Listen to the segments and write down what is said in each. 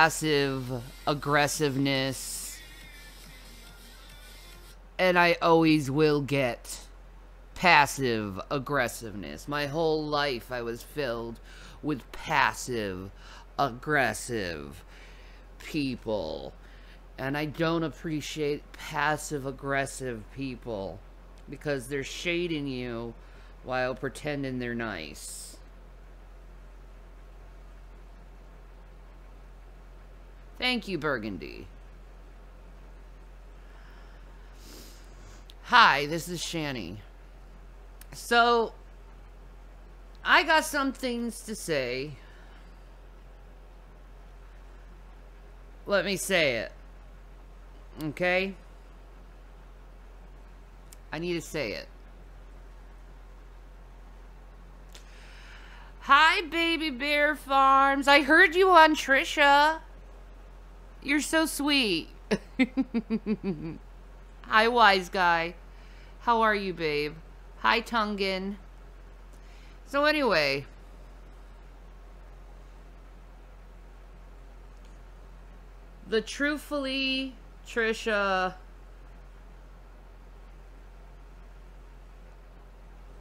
passive aggressiveness. And I always will get passive aggressiveness. My whole life I was filled with passive aggressive people. And I don't appreciate passive aggressive people because they're shading you while pretending they're nice. Thank you, Burgundy. Hi, this is Shanny. So, I got some things to say. Let me say it. Okay? I need to say it. Hi, Baby Bear Farms. I heard you on Trisha. You're so sweet. Hi, Wise Guy. How are you, babe? Hi, Tungin. So anyway, the Truthfully Trisha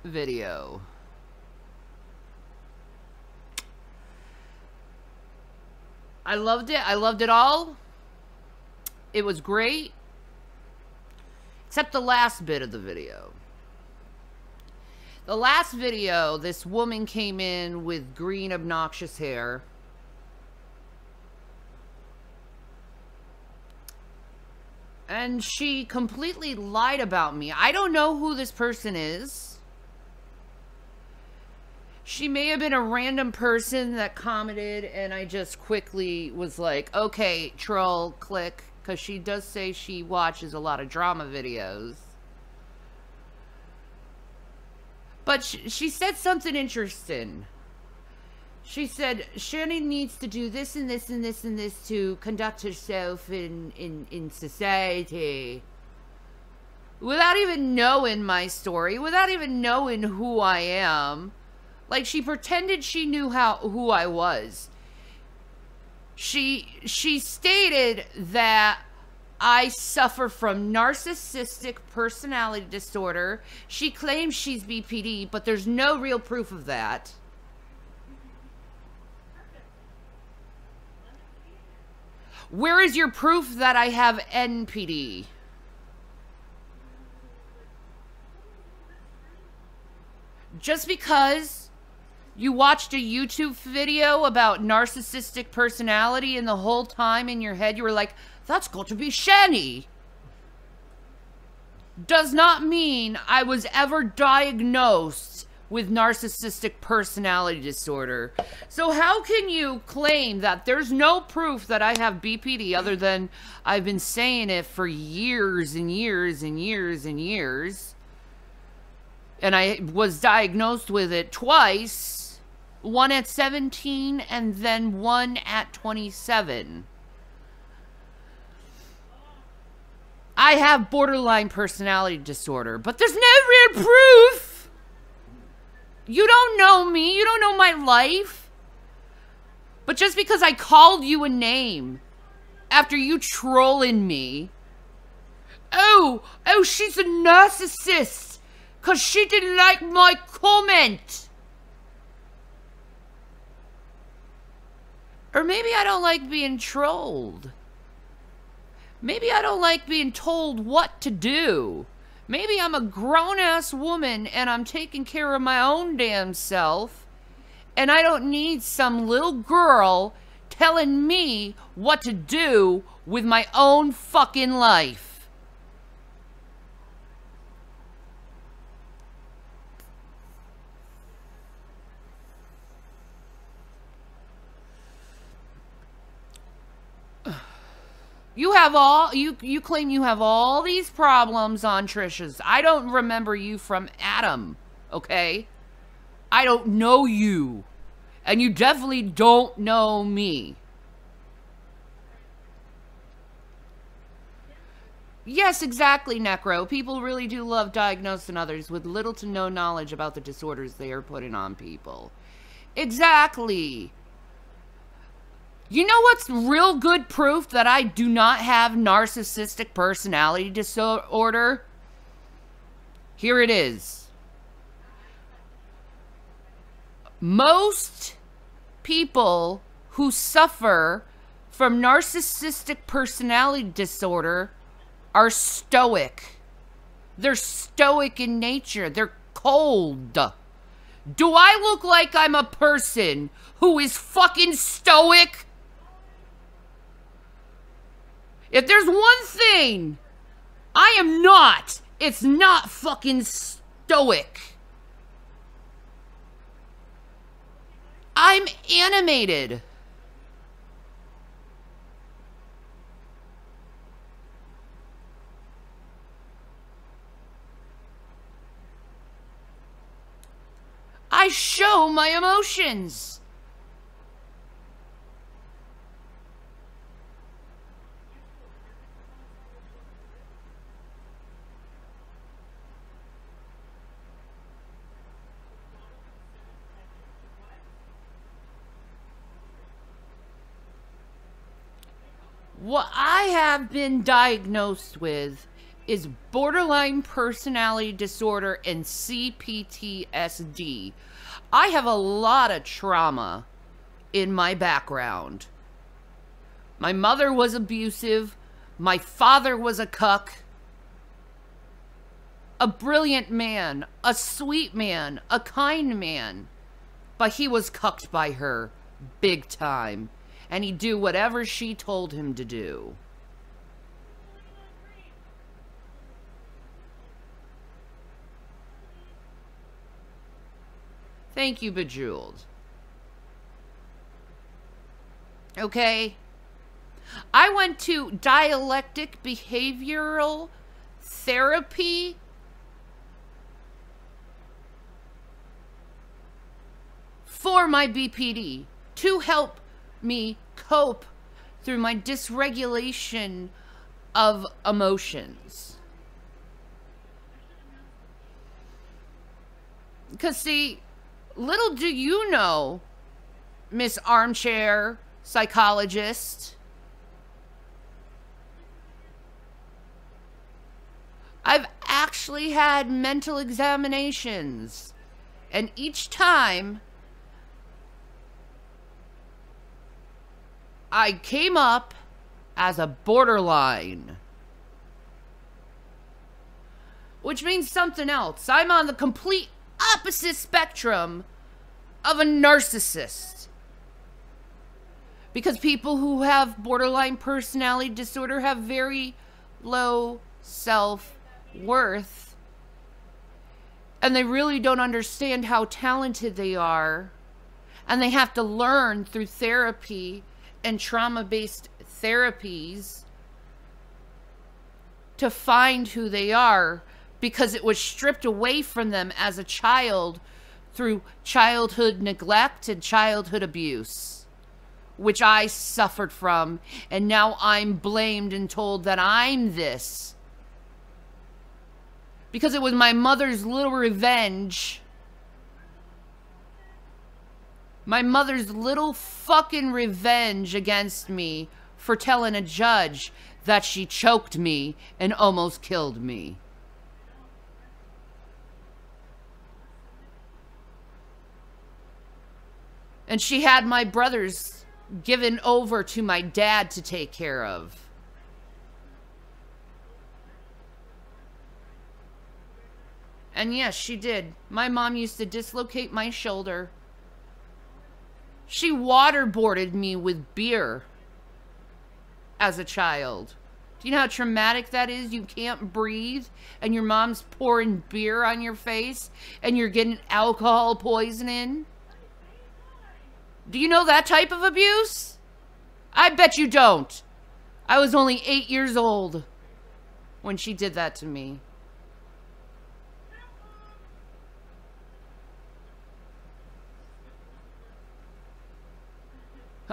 video. I loved it. I loved it all. It was great. Except the last bit of the video. The last video, this woman came in with green obnoxious hair. And she completely lied about me. I don't know who this person is. She may have been a random person that commented and I just quickly was like, okay, troll, click. Because she does say she watches a lot of drama videos. But she said something interesting. She said, Shanny needs to do this and this and this and this to conduct herself in society. Without even knowing my story. Without even knowing who I am. Like, she pretended she knew who I was. She stated that I suffer from narcissistic personality disorder. She claims she's BPD, but there's no real proof of that. Where is your proof that I have NPD? Just because you watched a YouTube video about narcissistic personality and the whole time in your head you were like, that's got to be Shanny, does not mean I was ever diagnosed with narcissistic personality disorder. So how can you claim that there's no proof that I have BPD other than I've been saying it for years and years and years and years? And I was diagnosed with it twice. One at 17 and then one at 27. I have borderline personality disorder, but there's no real proof. You don't know me. You don't know my life. But just because I called you a name after you trolling me. Oh, she's a narcissist because she didn't like my comment. Or maybe I don't like being trolled. Maybe I don't like being told what to do. Maybe I'm a grown-ass woman and I'm taking care of my own damn self. And I don't need some little girl telling me what to do with my own fucking life. You have all, you claim you have all these problems on Trisha's. I don't remember you from Adam, okay? I don't know you. And you definitely don't know me. Yes, exactly, Necro. People really do love diagnosing others with little to no knowledge about the disorders they are putting on people. Exactly. You know what's real good proof that I do not have narcissistic personality disorder? Here it is. Most people who suffer from narcissistic personality disorder are stoic. They're stoic in nature. They're cold. Do I look like I'm a person who is fucking stoic? If there's one thing I am not, it's not fucking stoic. I'm animated. I show my emotions. What I have been diagnosed with is borderline personality disorder and CPTSD. I have a lot of trauma in my background. My mother was abusive. My father was a cuck. A brilliant man, a sweet man, a kind man. But he was cucked by her big time. And he'd do whatever she told him to do. Thank you, Bejeweled. Okay? I went to dialectic behavioral therapy for my BPD to help me cope through my dysregulation of emotions. Because, see, little do you know, Miss Armchair Psychologist, I've actually had mental examinations, and each time I came up as a borderline. Which means something else. I'm on the complete opposite spectrum of a narcissist. Because people who have borderline personality disorder have very low self-worth. And they really don't understand how talented they are. And they have to learn through therapy and trauma-based therapies to find who they are, because it was stripped away from them as a child through childhood neglect and childhood abuse, which I suffered from, and now I'm blamed and told that I'm this. Because it was my mother's little revenge. My mother's little fucking revenge against me for telling a judge that she choked me and almost killed me. And she had my brothers given over to my dad to take care of. And yes, she did. My mom used to dislocate my shoulder. She waterboarded me with beer as a child. Do you know how traumatic that is? You can't breathe and your mom's pouring beer on your face and you're getting alcohol poisoning. Do you know that type of abuse? I bet you don't. I was only 8 years old when she did that to me.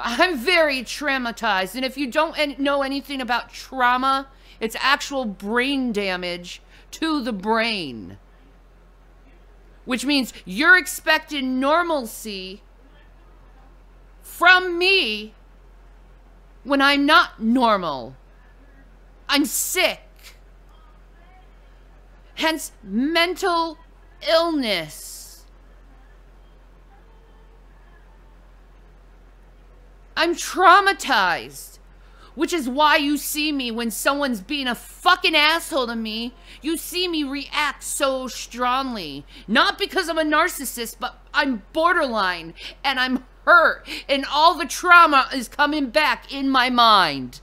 I'm very traumatized, and if you don't know anything about trauma, it's actual brain damage to the brain. Which means you're expecting normalcy from me when I'm not normal. I'm sick. Hence, mental illness. I'm traumatized, which is why you see me when someone's being a fucking asshole to me, you see me react so strongly. Not because I'm a narcissist, but I'm borderline and I'm hurt and all the trauma is coming back in my mind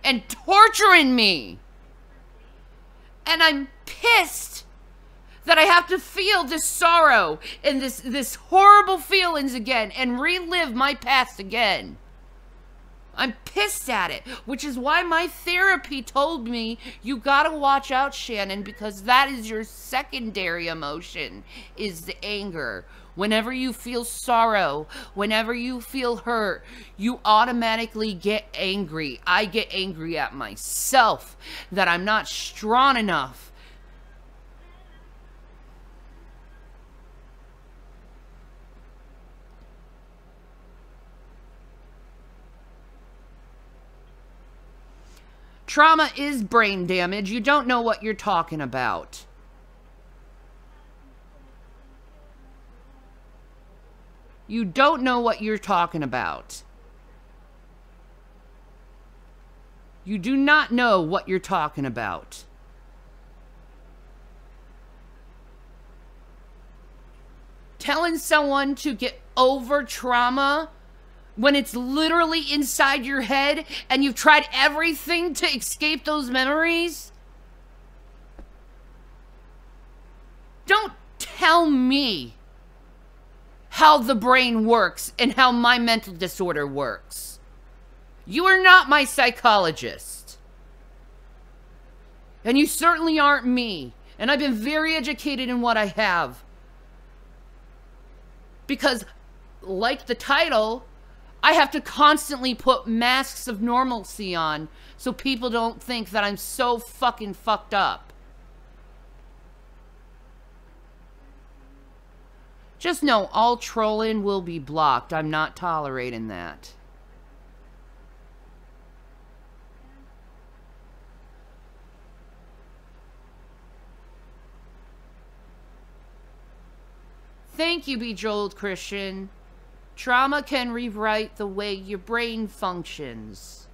and torturing me. And I'm pissed that I have to feel this sorrow and this horrible feelings again and relive my past again. I'm pissed at it, which is why my therapy told me, you gotta watch out, Shannon, because that is your secondary emotion, is the anger. Whenever you feel sorrow, whenever you feel hurt, you automatically get angry. I get angry at myself that I'm not strong enough. Trauma is brain damage. You don't know what you're talking about. You don't know what you're talking about. You do not know what you're talking about. Telling someone to get over trauma when it's literally inside your head and you've tried everything to escape those memories? Don't tell me how the brain works and how my mental disorder works. You are not my psychologist. And you certainly aren't me. And I've been very educated in what I have. Because, like the title, I have to constantly put masks of normalcy on so people don't think that I'm so fucking fucked up. Just know all trolling will be blocked. I'm not tolerating that. Thank you, Bejeweled Christian. Trauma can rewrite the way your brain functions.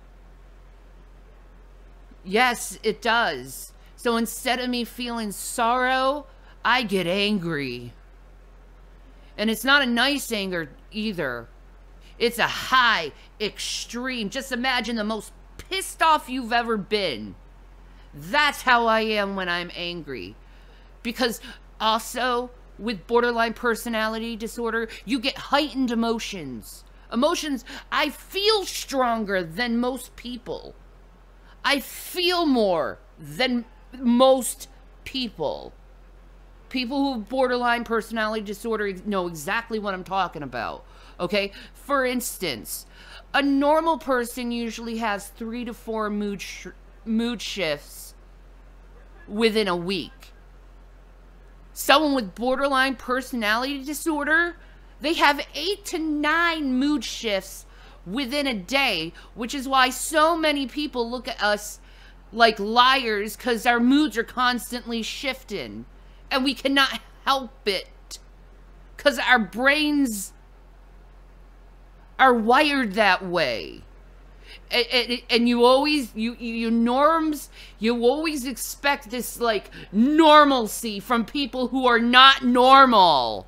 Yes, it does. So instead of me feeling sorrow, I get angry. And it's not a nice anger either. It's a high, extreme. Just imagine the most pissed off you've ever been. That's how I am when I'm angry. Because also, with borderline personality disorder, you get heightened emotions. Emotions, I feel stronger than most people. I feel more than most people. People who have borderline personality disorder know exactly what I'm talking about. Okay? For instance, a normal person usually has 3 to 4 mood shifts within a week. Someone with borderline personality disorder, they have 8 to 9 mood shifts within a day, which is why so many people look at us like liars, because our moods are constantly shifting. And we cannot help it, because our brains are wired that way. And you always, you norms, you always expect this, like, normalcy from people who are not normal.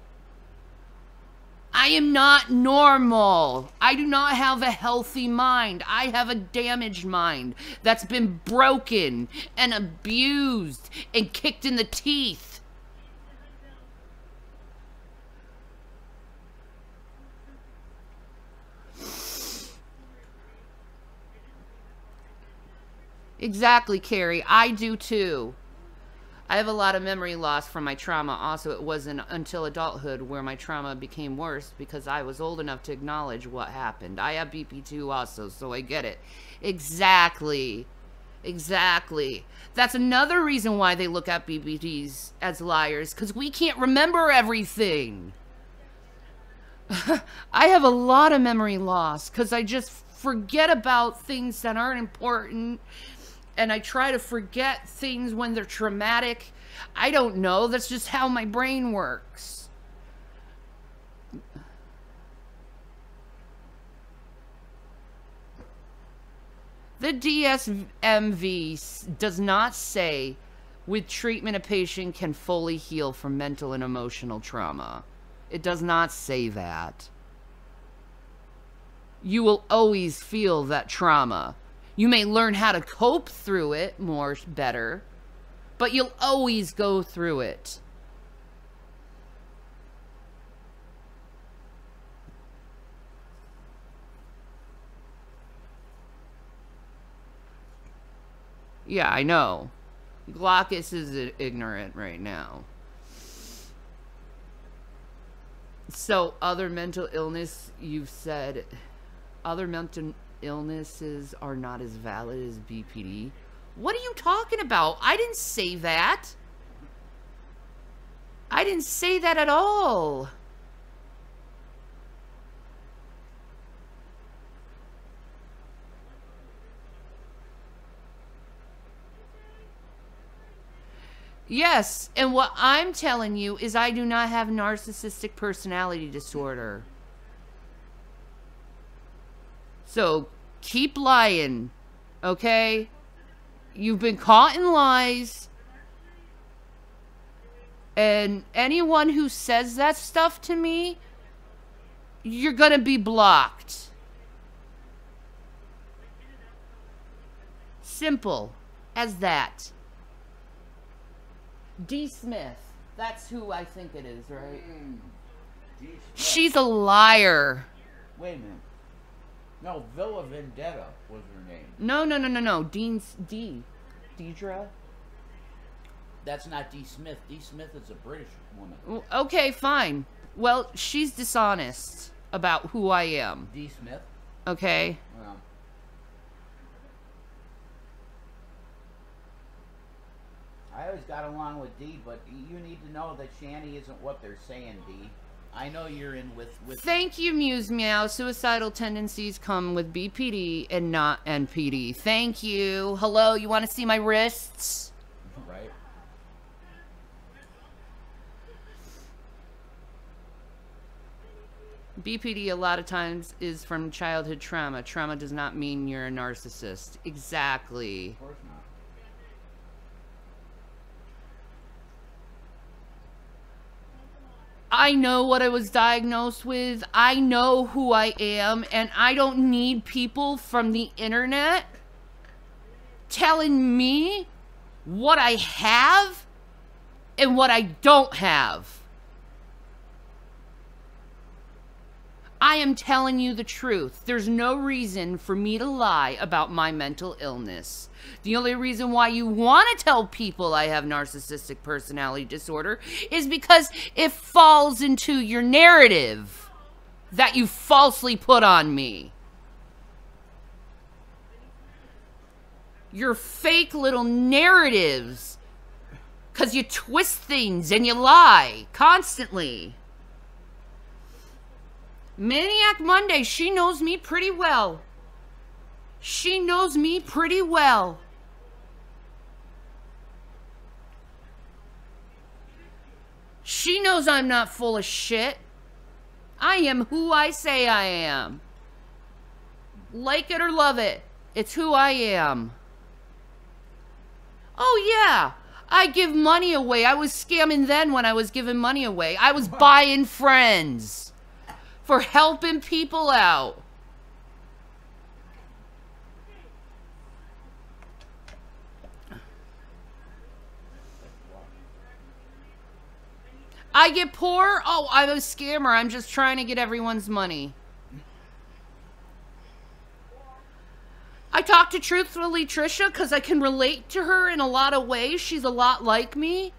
I am not normal. I do not have a healthy mind. I have a damaged mind that's been broken and abused and kicked in the teeth. Exactly, Carrie. I do too. I have a lot of memory loss from my trauma. Also, it wasn't until adulthood where my trauma became worse because I was old enough to acknowledge what happened. I have BP2 also, so I get it. Exactly. Exactly. That's another reason why they look at BPTs as liars, because we can't remember everything. I have a lot of memory loss because I just forget about things that aren't important, and I try to forget things when they're traumatic. I don't know. That's just how my brain works. The DSMV does not say with treatment a patient can fully heal from mental and emotional trauma. It does not say that. You will always feel that trauma. You may learn how to cope through it better, but you'll always go through it. Yeah, I know. Glaucus is ignorant right now. So, other mental illness, you've said, other mental illnesses are not as valid as BPD. What are you talking about? I didn't say that. I didn't say that at all. Yes, and what I'm telling you is I do not have narcissistic personality disorder. So, keep lying, okay? You've been caught in lies. And anyone who says that stuff to me, you're gonna be blocked. Simple as that. D. Smith. That's who I think it is, right? She's a liar. Wait a minute. No, Villa Vendetta was her name. No. Deidre? That's not D. Smith. D. Smith is a British woman. Okay, fine. Well, she's dishonest about who I am. D. Smith? Okay? Well. I always got along with D, but you need to know that Shanny isn't what they're saying, D. I know you're in with... Thank you, Muse Meow. Suicidal tendencies come with BPD and not NPD. Thank you. Hello, you want to see my wrists? Right. BPD a lot of times is from childhood trauma. Trauma does not mean you're a narcissist. Exactly. Of course not. I know what I was diagnosed with. I know who I am, and I don't need people from the internet telling me what I have and what I don't have. I am telling you the truth. There's no reason for me to lie about my mental illness. The only reason why you want to tell people I have narcissistic personality disorder is because it falls into your narrative that you falsely put on me. Your fake little narratives, because you twist things and you lie constantly. Maniac Monday, she knows me pretty well. She knows me pretty well. She knows I'm not full of shit. I am who I say I am. Like it or love it, it's who I am. Oh yeah, I give money away. I was scamming then when I was giving money away. I was buying friends for helping people out. I get poor? Oh, I'm a scammer. I'm just trying to get everyone's money. I talk to Truthfully Trisha because I can relate to her in a lot of ways. She's a lot like me.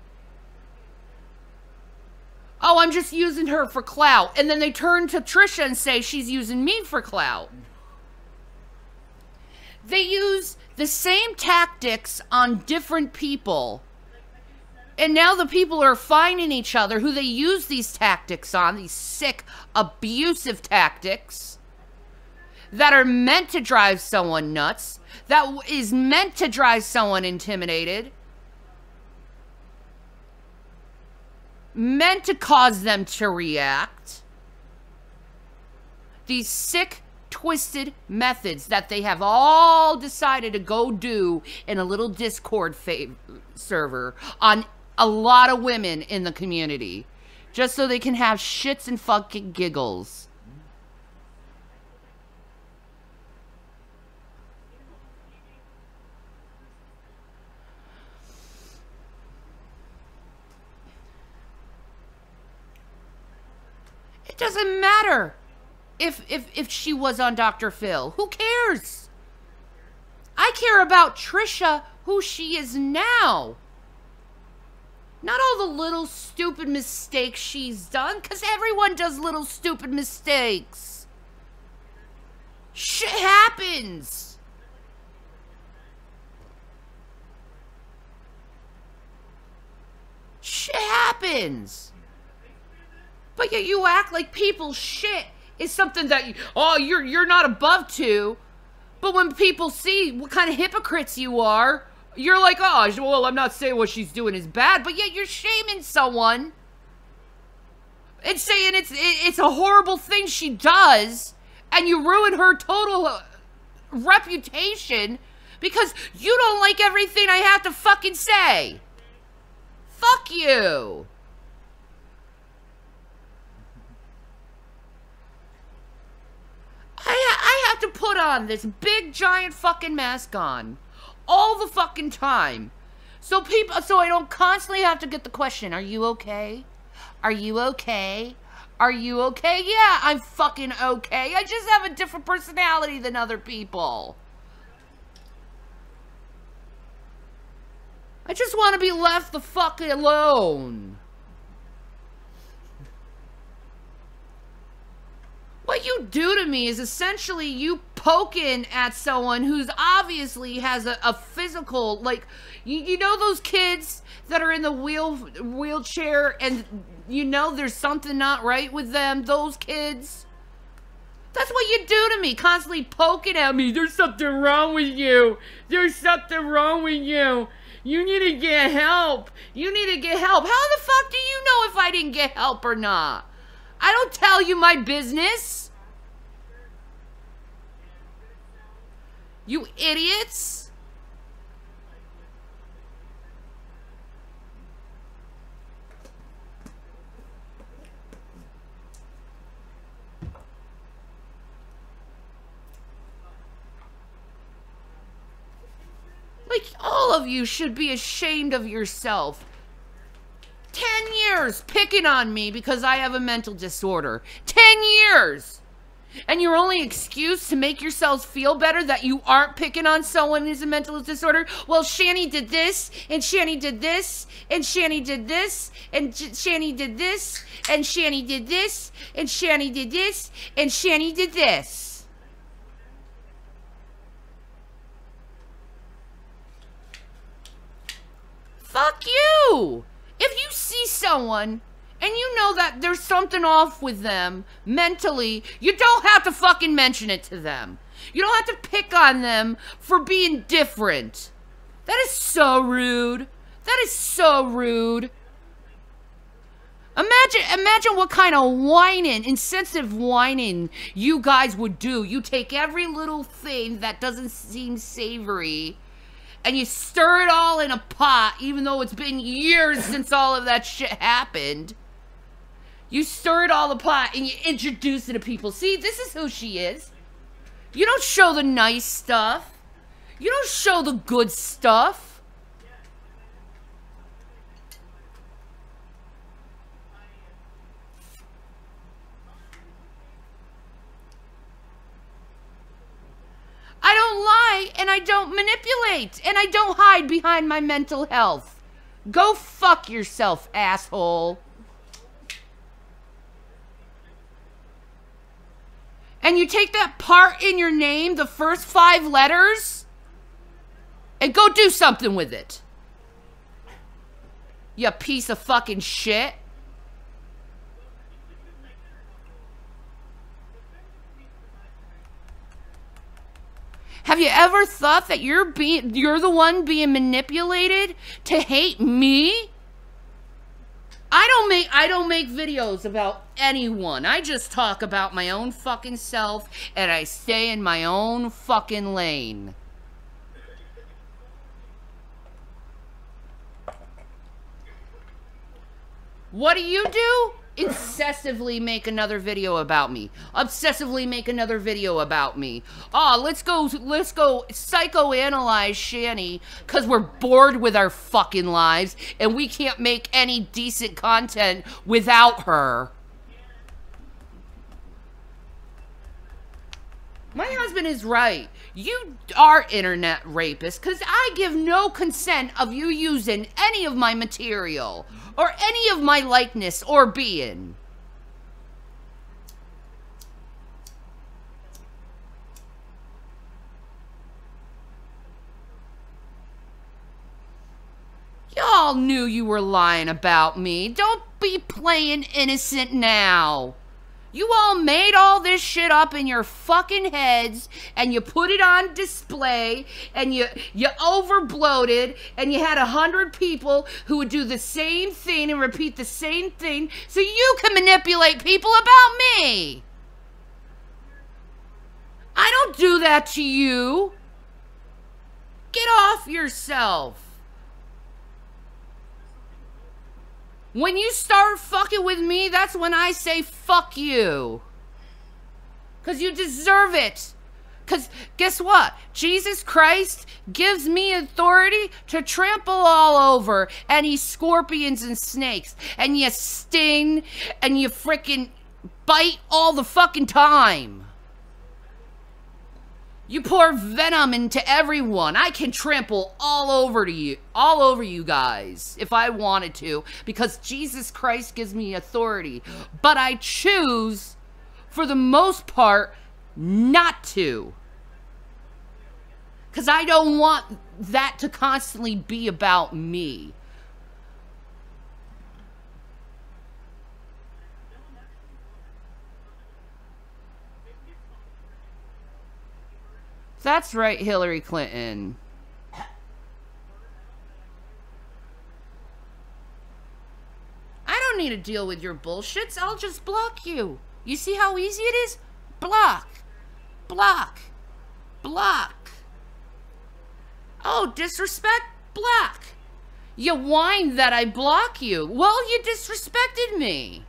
Oh, I'm just using her for clout. And then they turn to Trisha and say she's using me for clout. They use the same tactics on different people. And now the people are finding each other who they use these tactics on, these sick, abusive tactics. that are meant to drive someone nuts, that is meant to drive someone intimidated, meant to cause them to react. These sick, twisted methods that they have all decided to go do in a little Discord server on a lot of women in the community, just so they can have shits and fucking giggles. It doesn't matter if she was on Dr. Phil. Who cares? I care about Trisha, who she is now. Not all the little stupid mistakes she's done, because everyone does little stupid mistakes. Shit happens. Shit happens. But yet you act like people's shit is something that you're not above to. But when people see what kind of hypocrites you are, you're like, oh, well, I'm not saying what she's doing is bad, but yet you're shaming someone and saying it's a horrible thing she does, and you ruin her total reputation because you don't like everything I have to fucking say. Fuck you. I have to put on this big giant fucking mask on all the fucking time. So I don't constantly have to get the question, are you okay? Are you okay? Are you okay? Yeah, I'm fucking okay. I just have a different personality than other people. I just want to be left the fuck alone. What you do to me is essentially you poking at someone who's obviously has a physical, like, you know those kids that are in the wheelchair and you know there's something not right with them, those kids? That's what you do to me, constantly poking at me. There's something wrong with you. There's something wrong with you. You need to get help. You need to get help. How the fuck do you know if I didn't get help or not? I don't tell you my business. You idiots. Like, all of you should be ashamed of yourself. 10 years picking on me because I have a mental disorder. 10 years! And your only excuse to make yourselves feel better that you aren't picking on someone who's a mental disorder? Well, Shanny did this, and Shanny did this, and Shanny did this, and Shanny did this, and Shanny did this, and Shanny did this, and Shanny did this. Fuck you! If you see someone and you know that there's something off with them mentally, you don't have to fucking mention it to them. You don't have to pick on them for being different. That is so rude. That is so rude. Imagine what kind of whining, insensitive whining you guys would do. You take every little thing that doesn't seem savory and you stir it all in a pot, even though it's been years since all of that shit happened. You stir it all in a pot and you introduce it to people. See, this is who she is. You don't show the nice stuff. You don't show the good stuff. I don't lie, and I don't manipulate, and I don't hide behind my mental health. Go fuck yourself, asshole. And you take that part in your name, the first 5 letters, and go do something with it. You piece of fucking shit. Have you ever thought that you're the one being manipulated to hate me? I don't make videos about anyone. I just talk about my own fucking self, and I stay in my own fucking lane. What do? Incessively make another video about me. Obsessively make another video about me. Oh, let's go psychoanalyze Shanny because we're bored with our fucking lives and we can't make any decent content without her. My husband is right. You are internet rapists because I give no consent of you using any of my material or any of my likeness or being. Y'all knew you were lying about me. Don't be playing innocent now. You all made all this shit up in your fucking heads and you put it on display and you overbloated and you had 100 people who would do the same thing and repeat the same thing so you can manipulate people about me. I don't do that to you. Get off yourself. When you start fucking with me, that's when I say fuck you. Because you deserve it. Because guess what? Jesus Christ gives me authority to trample all over any scorpions and snakes. And you sting and you freaking bite all the fucking time. You pour venom into everyone. I can trample all over you guys if I wanted to because Jesus Christ gives me authority. But I choose, for the most part, not to. Because I don't want that to constantly be about me. That's right, Hillary Clinton. I don't need to deal with your bullshits. I'll just block you. You see how easy it is? Block. Block. Block. Oh, disrespect? Block. You whined that I block you. Well, you disrespected me.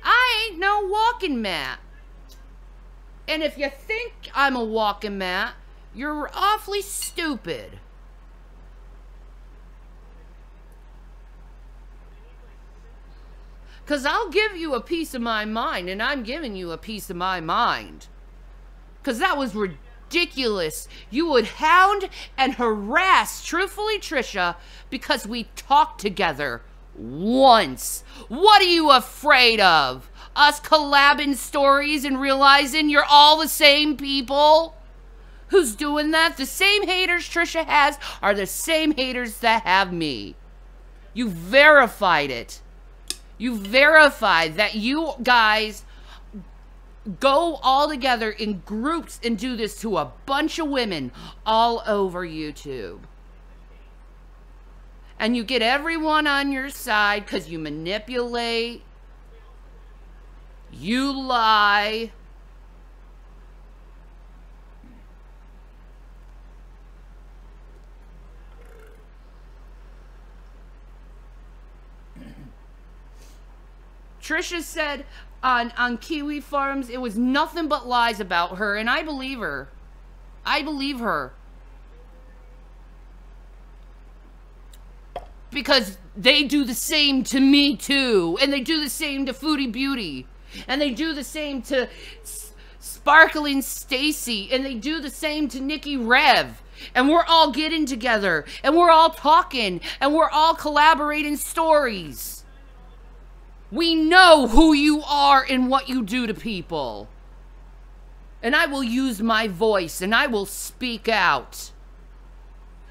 I ain't no walking mat. And if you think I'm a walking mat, you're awfully stupid. Because I'll give you a piece of my mind, and I'm giving you a piece of my mind. Because that was ridiculous. You would hound and harass, truthfully, Trisha, because we talked together. Once. What are you afraid of? Us collabing stories and realizing you're all the same people? Who's doing that? The same haters Trisha has are the same haters that have me. You verified it. You verified that you guys go all together in groups and do this to a bunch of women all over YouTube. And you get everyone on your side because you manipulate, you lie. Trisha said on Kiwi Farms it was nothing but lies about her, and I believe her. I believe her. Because they do the same to me too. And they do the same to Foodie Beauty. And they do the same to Sparkling Stacy. And they do the same to Nikki Rev. And we're all getting together. And we're all talking. And we're all collaborating stories. We know who you are and what you do to people. And I will use my voice and I will speak out.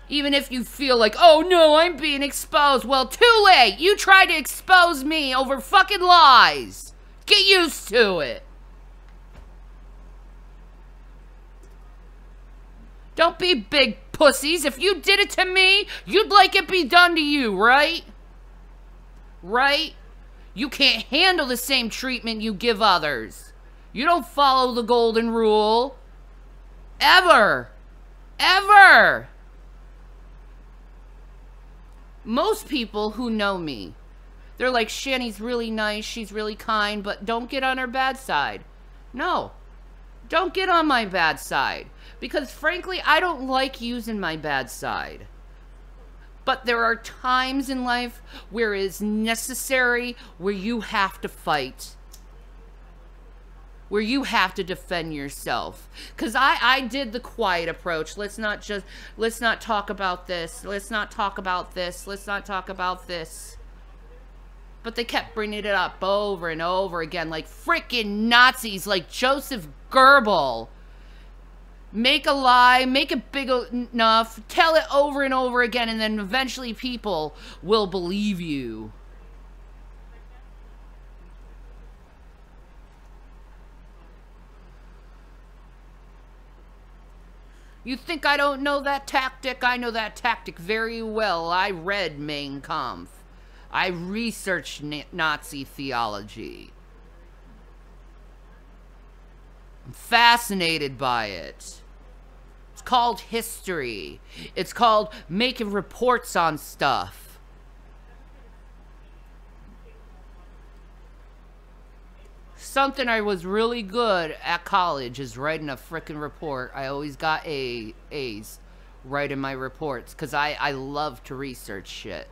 Even if you feel like, oh no, I'm being exposed. Well, too late. You tried to expose me over fucking lies. Get used to it. Don't be big pussies. If you did it to me, you'd like it be done to you, right? Right? You can't handle the same treatment you give others. You don't follow the golden rule. Ever. Ever. Most people who know me, they're like, Shanny's really nice, she's really kind, but don't get on her bad side. No, don't get on my bad side. Because frankly, I don't like using my bad side. But there are times in life where it is necessary, where you have to fight. Where you have to defend yourself. Because I did the quiet approach. Let's not talk about this. Let's not talk about this. Let's not talk about this. But they kept bringing it up over and over again, like freaking Nazis, like Joseph Goebbels. Make a lie, make it big enough, tell it over and over again, and then eventually people will believe you. You think I don't know that tactic? I know that tactic very well. I read Mein Kampf. I researched Nazi theology. I'm fascinated by it. It's called history. It's called making reports on stuff. Something I was really good at college is writing a frickin' report. I always got A's writing my reports because I love to research shit.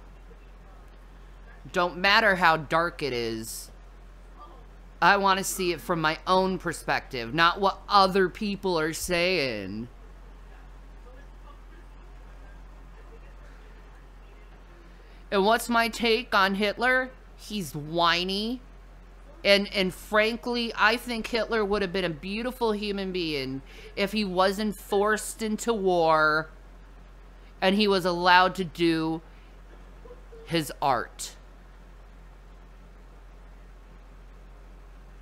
Don't matter how dark it is. I want to see it from my own perspective, not what other people are saying. And what's my take on Hitler? He's whiny. And frankly, I think Hitler would have been a beautiful human being if he wasn't forced into war and he was allowed to do his art.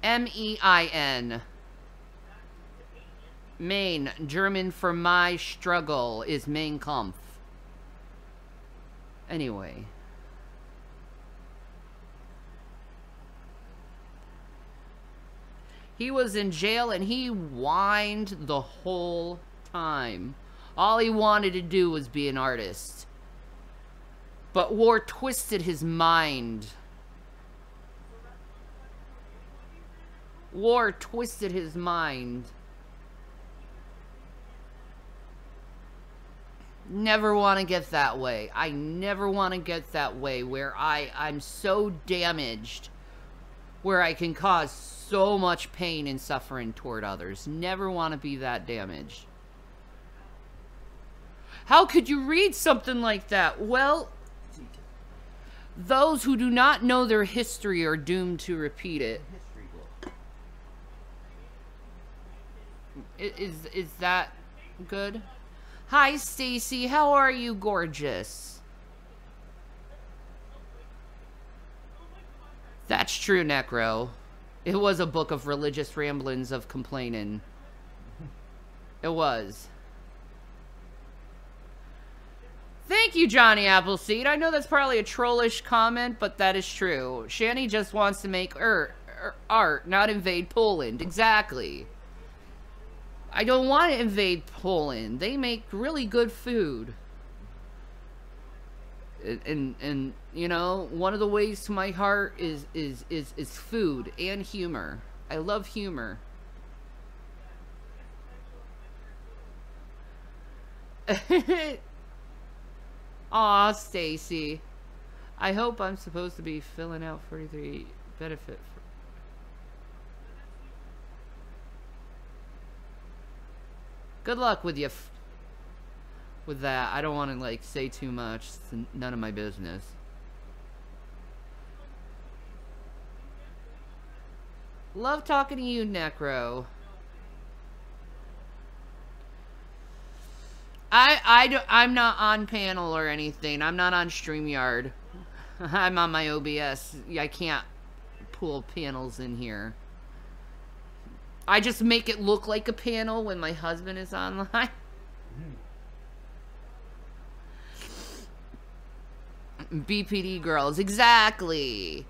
M-E-I-N. Main, German for my struggle, is Mein Kampf. Anyway. He was in jail and he whined the whole time. All he wanted to do was be an artist. But war twisted his mind. War twisted his mind. Never want to get that way. I never want to get that way where I'm so damaged where I can cause so much pain and suffering toward others. Never want to be that damaged. How could you read something like that? Well, those who do not know their history are doomed to repeat it. Is that good? Hi, Stacy. How are you, gorgeous? That's true, Necro. It was a book of religious ramblings of complaining. It was. Thank you, Johnny Appleseed. I know that's probably a trollish comment, but that is true. Shanny just wants to make art, not invade Poland. Exactly. I don't want to invade Poland. They make really good food. And you know, one of the ways to my heart is food and humor. I love humor. Aw, Stacy. I hope I'm supposed to be filling out 43 benefit. Good luck with you. With that, I don't want to like say too much. It's none of my business. Love talking to you, Necro. I'm not on panel or anything. I'm not on StreamYard. I'm on my OBS. I can't pull panels in here. I just make it look like a panel when my husband is online. BPD girls, exactly.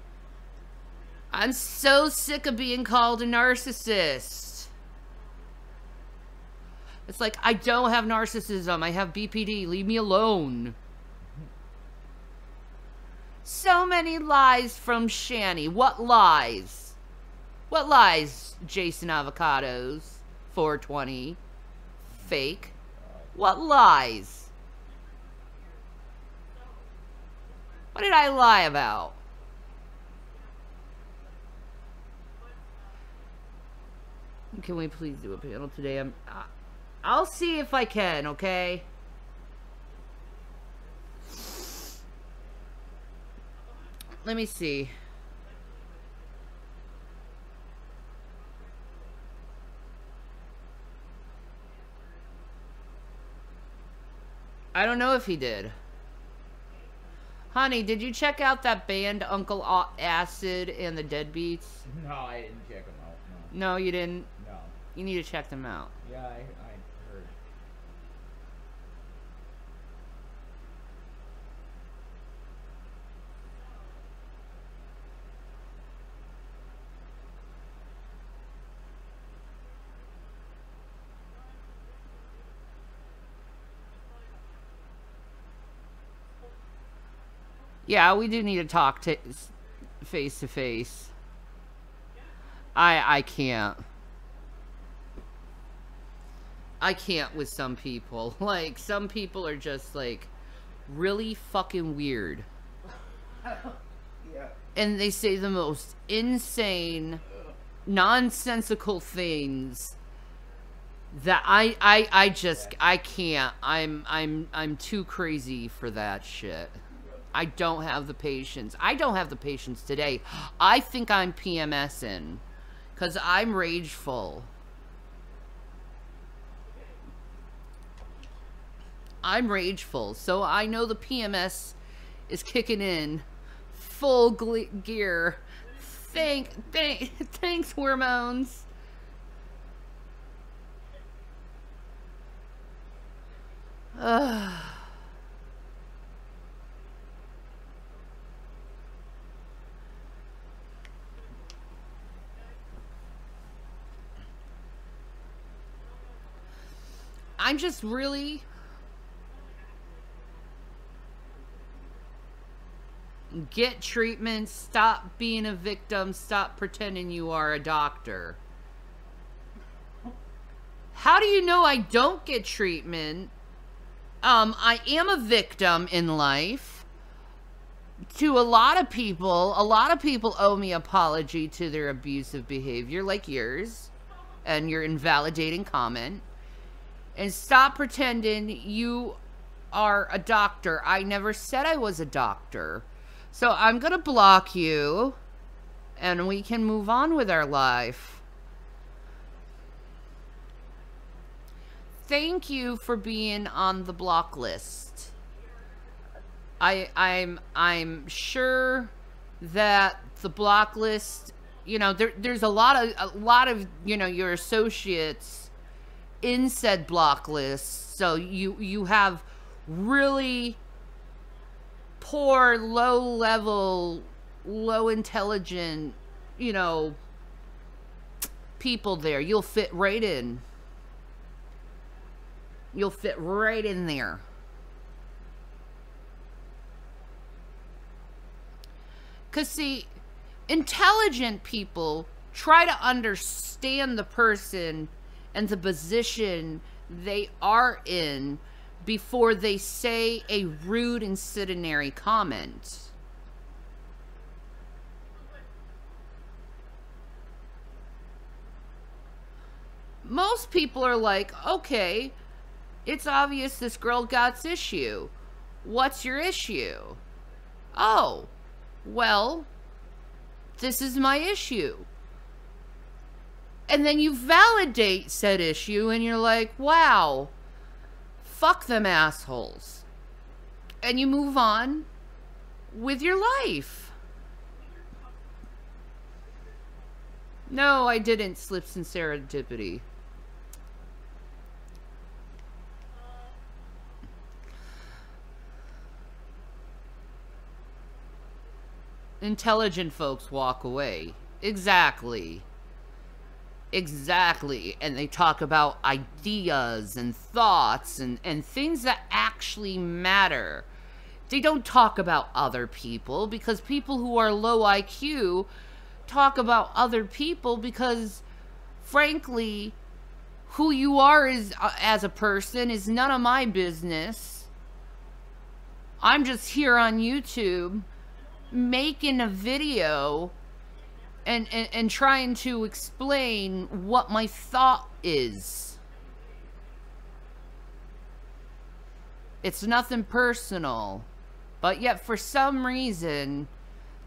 I'm so sick of being called a narcissist. It's like, I don't have narcissism, I have BPD, leave me alone. So many lies from Shanny. What lies? What lies, Jason Avocados? 420. Fake. What lies? What did I lie about? Can we please do a panel today? I'll see if I can, okay? Let me see. I don't know if he did. Honey, did you check out that band Uncle Acid and the Deadbeats? No, I didn't check them out. No, you didn't? No. You need to check them out. Yeah, I heard. Yeah, we do need to talk face to face. I can't. I can't with some people. Like, some people are just, like, really fucking weird. Yeah. And they say the most insane, nonsensical things that I can't. I'm too crazy for that shit. I don't have the patience. I don't have the patience today. I think I'm PMSing because I'm rageful. I'm rageful, so I know the PMS is kicking in full gear. Thanks, hormones. I'm just really... Get treatment, stop being a victim, stop pretending you are a doctor. How do you know I don't get treatment? I am a victim in life. To a lot of people owe me apology to their abusive behavior, like yours, and your invalidating comment. And stop pretending you are a doctor. I never said I was a doctor. So I'm going to block you, and we can move on with our life. Thank you for being on the block list. I'm sure that the block list, you know, there's a lot of you know, your associates in said block list. So you have really poor, low-level, low-intelligent, you know, people there. You'll fit right in. You'll fit right in there. Because, see, intelligent people try to understand the person and the position they are in before they say a rude, incendiary comment. Most people are like, okay, it's obvious this girl got issue. What's your issue? Oh, well, this is my issue. And then you validate said issue and you're like, wow, fuck them assholes. And you move on with your life. No, I didn't slip in serendipity. Intelligent folks walk away. Exactly. Exactly. And they talk about ideas and thoughts and things that actually matter. They don't talk about other people, because people who are low IQ talk about other people because, frankly, who you are as a person is none of my business. I'm just here on YouTube making a video and trying to explain what my thought is. It's nothing personal. But yet, for some reason,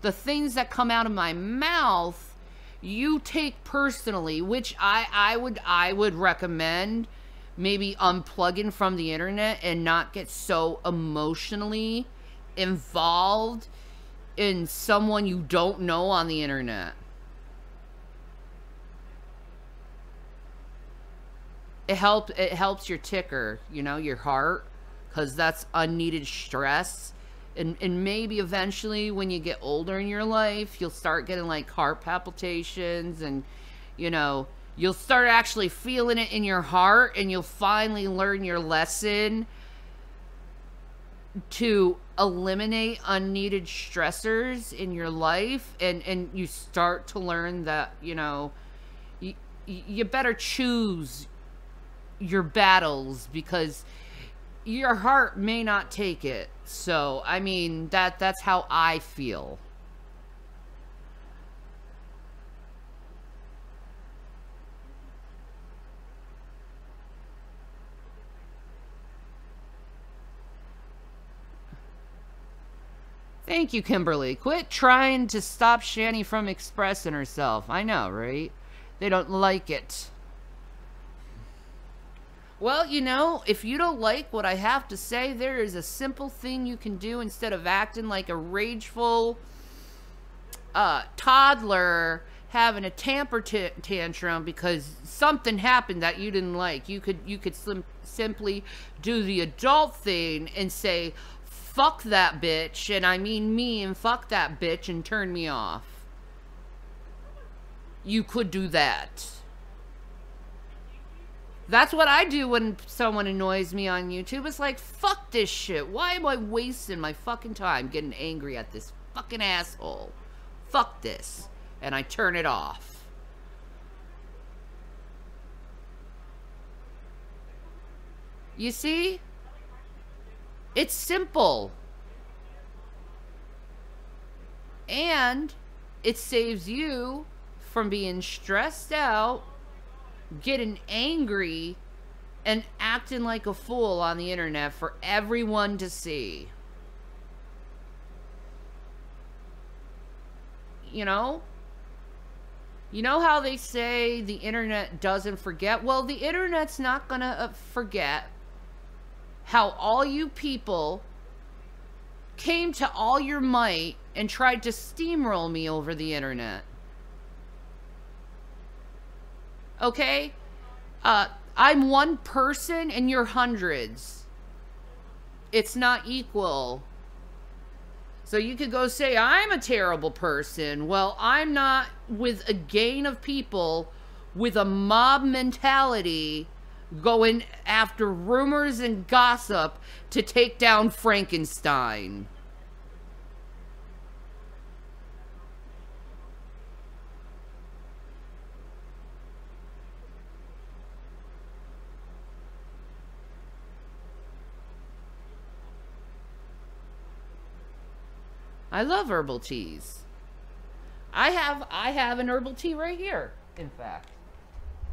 the things that come out of my mouth, you take personally, which I would recommend maybe unplugging from the internet and not get so emotionally involved in someone you don't know on the internet. It helps your ticker, you know, your heart, because that's unneeded stress. And maybe eventually when you get older in your life, you'll start getting like heart palpitations, and, you know, you'll start actually feeling it in your heart, and you'll finally learn your lesson to eliminate unneeded stressors in your life, and you start to learn that, you know, you better choose your battles, because your heart may not take it. So, I mean, that's how I feel. Thank you, Kimberly. Quit trying to stop Shanny from expressing herself. I know, right? They don't like it. Well, you know, if you don't like what I have to say, there is a simple thing you can do instead of acting like a rageful toddler having a temper tantrum because something happened that you didn't like. You could simply do the adult thing and say, fuck that bitch, and I mean me, and fuck that bitch, and turn me off. You could do that. That's what I do when someone annoys me on YouTube. It's like, fuck this shit. Why am I wasting my fucking time getting angry at this fucking asshole? Fuck this. And I turn it off. You see? It's simple. And it saves you from being stressed out, getting angry, and acting like a fool on the internet for everyone to see. You know? You know how they say the internet doesn't forget? Well, the internet's not gonna forget how all you people came to all your might and tried to steamroll me over the internet. Okay? I'm one person and you're hundreds. It's not equal. So you could go say, I'm a terrible person. Well, I'm not with a gang of people with a mob mentality going after rumors and gossip to take down Frankenstein. I love herbal teas. I have an herbal tea right here, in fact.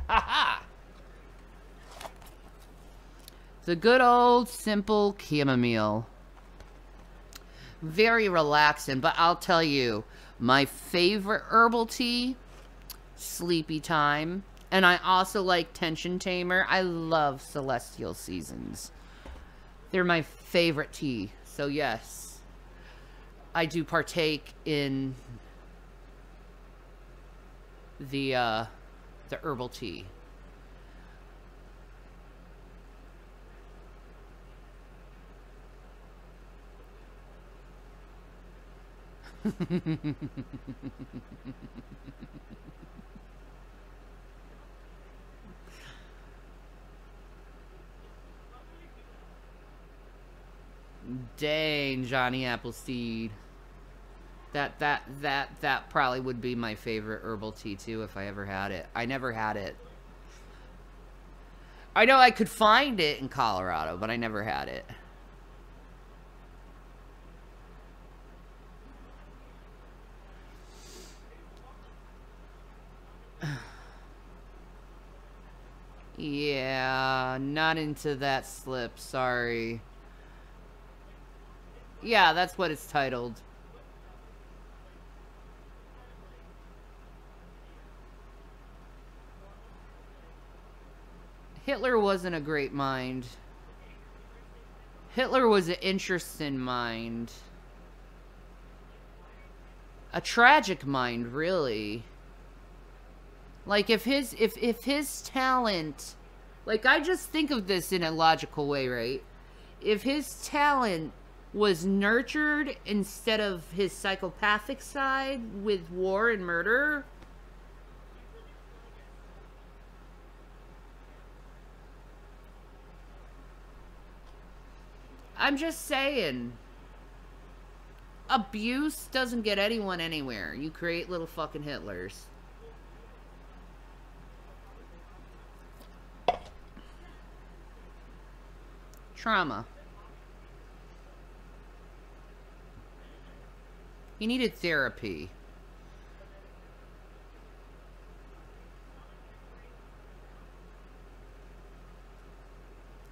Ha-ha! The good old simple chamomile. Very relaxing, but I'll tell you, my favorite herbal tea, Sleepy Time. And I also like Tension Tamer. I love Celestial Seasons. They're my favorite tea. So yes, I do partake in the herbal tea. Dang, Johnny Appleseed. That probably would be my favorite herbal tea too if I ever had it. I never had it. I know I could find it in Colorado, but I never had it. Yeah, not into that slip, sorry. Yeah, that's what it's titled. Hitler wasn't a great mind. Hitler was an interesting mind. A tragic mind, really. Like, if his talent... Like, I just think of this in a logical way, right? If his talent was nurtured instead of his psychopathic side with war and murder... I'm just saying. Abuse doesn't get anyone anywhere. You create little fucking Hitlers. Trauma. He needed therapy.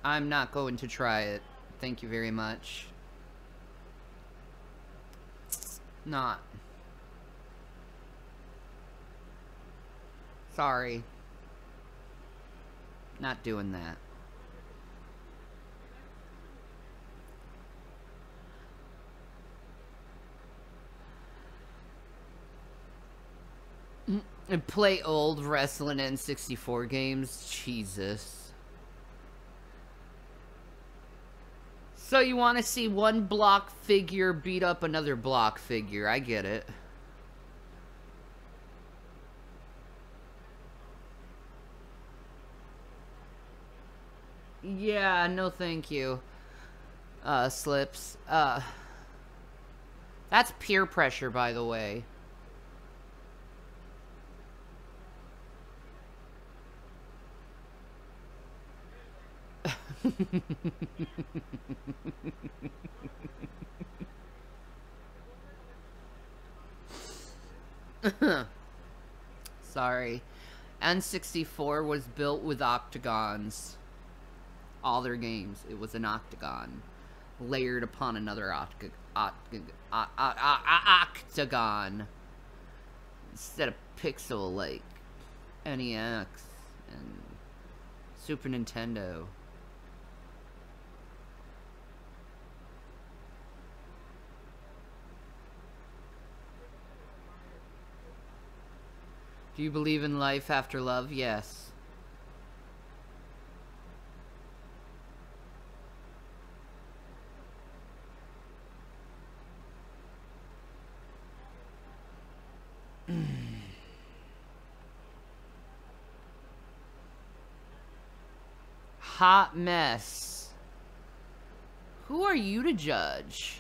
I'm not going to try it. Thank you very much. Not. Sorry. Not doing that. And play old wrestling N64 games? Jesus. So you want to see one block figure beat up another block figure. I get it. Yeah, no thank you. Slips. That's peer pressure, by the way. Sorry. N64 was built with octagons. All their games, it was an octagon. Layered upon another octagon. Instead of pixel like NEX and Super Nintendo. Do you believe in life after love? Yes. Hot mess. Who are you to judge?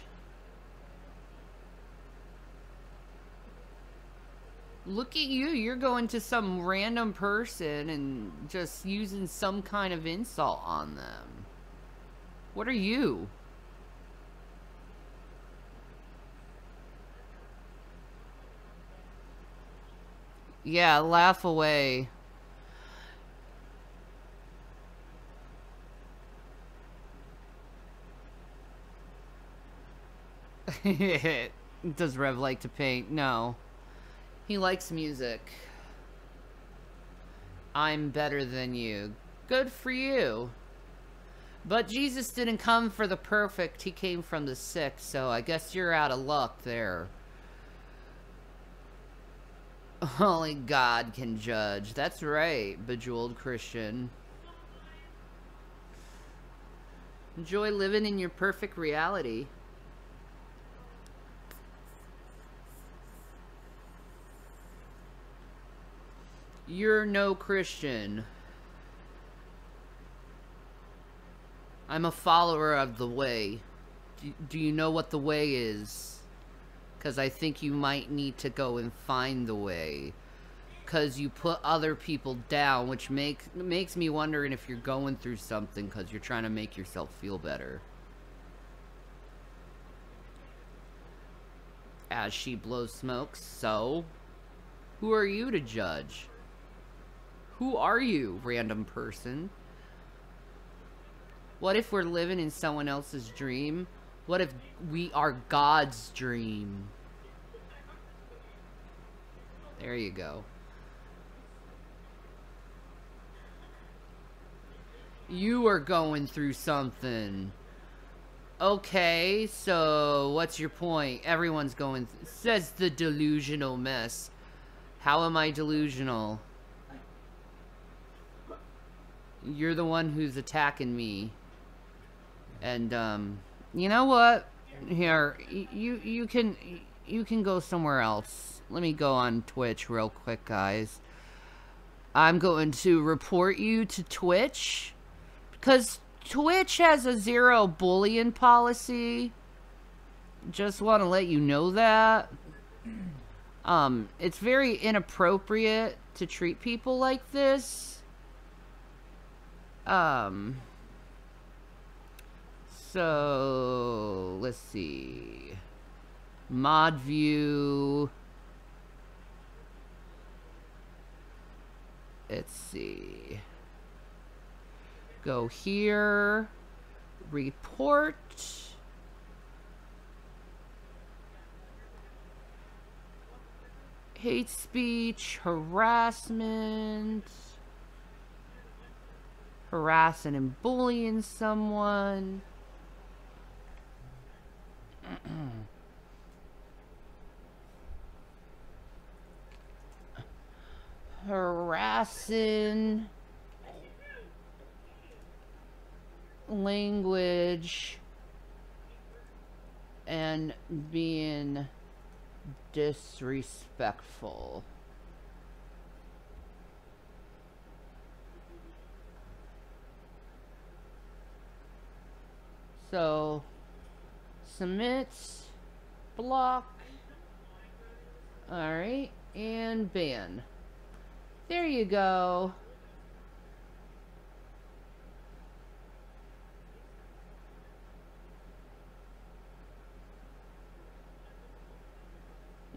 Look at you. You're going to some random person and just using some kind of insult on them. What are you? Yeah, laugh away. Does Rev like to paint? No. He likes music. I'm better than you. Good for you. But Jesus didn't come for the perfect, he came from the sick, so I guess you're out of luck there. Only God can judge. That's right, bejeweled Christian. Enjoy living in your perfect reality. You're no Christian. I'm a follower of the way. Do you know what the way is? Because I think you might need to go and find the way. Because you put other people down, which makes me wondering if you're going through something because you're trying to make yourself feel better. As she blows smoke, so? Who are you to judge? Who are you, random person? What if we're living in someone else's dream? What if we are God's dream? There you go. You are going through something. Okay, so what's your point? Everyone's going says the delusional mess. How am I delusional? You're the one who's attacking me. And you know what? Here, you can go somewhere else. Let me go on Twitch real quick, guys. I'm going to report you to Twitch because Twitch has a zero bullying policy. Just want to let you know that. It's very inappropriate to treat people like this. So let's see. Mod view. Let's see. Go here. Report. Hate speech, harassment. Harassing and bullying someone. Harassing language and being disrespectful. So submit, block, alright, and ban. There you go.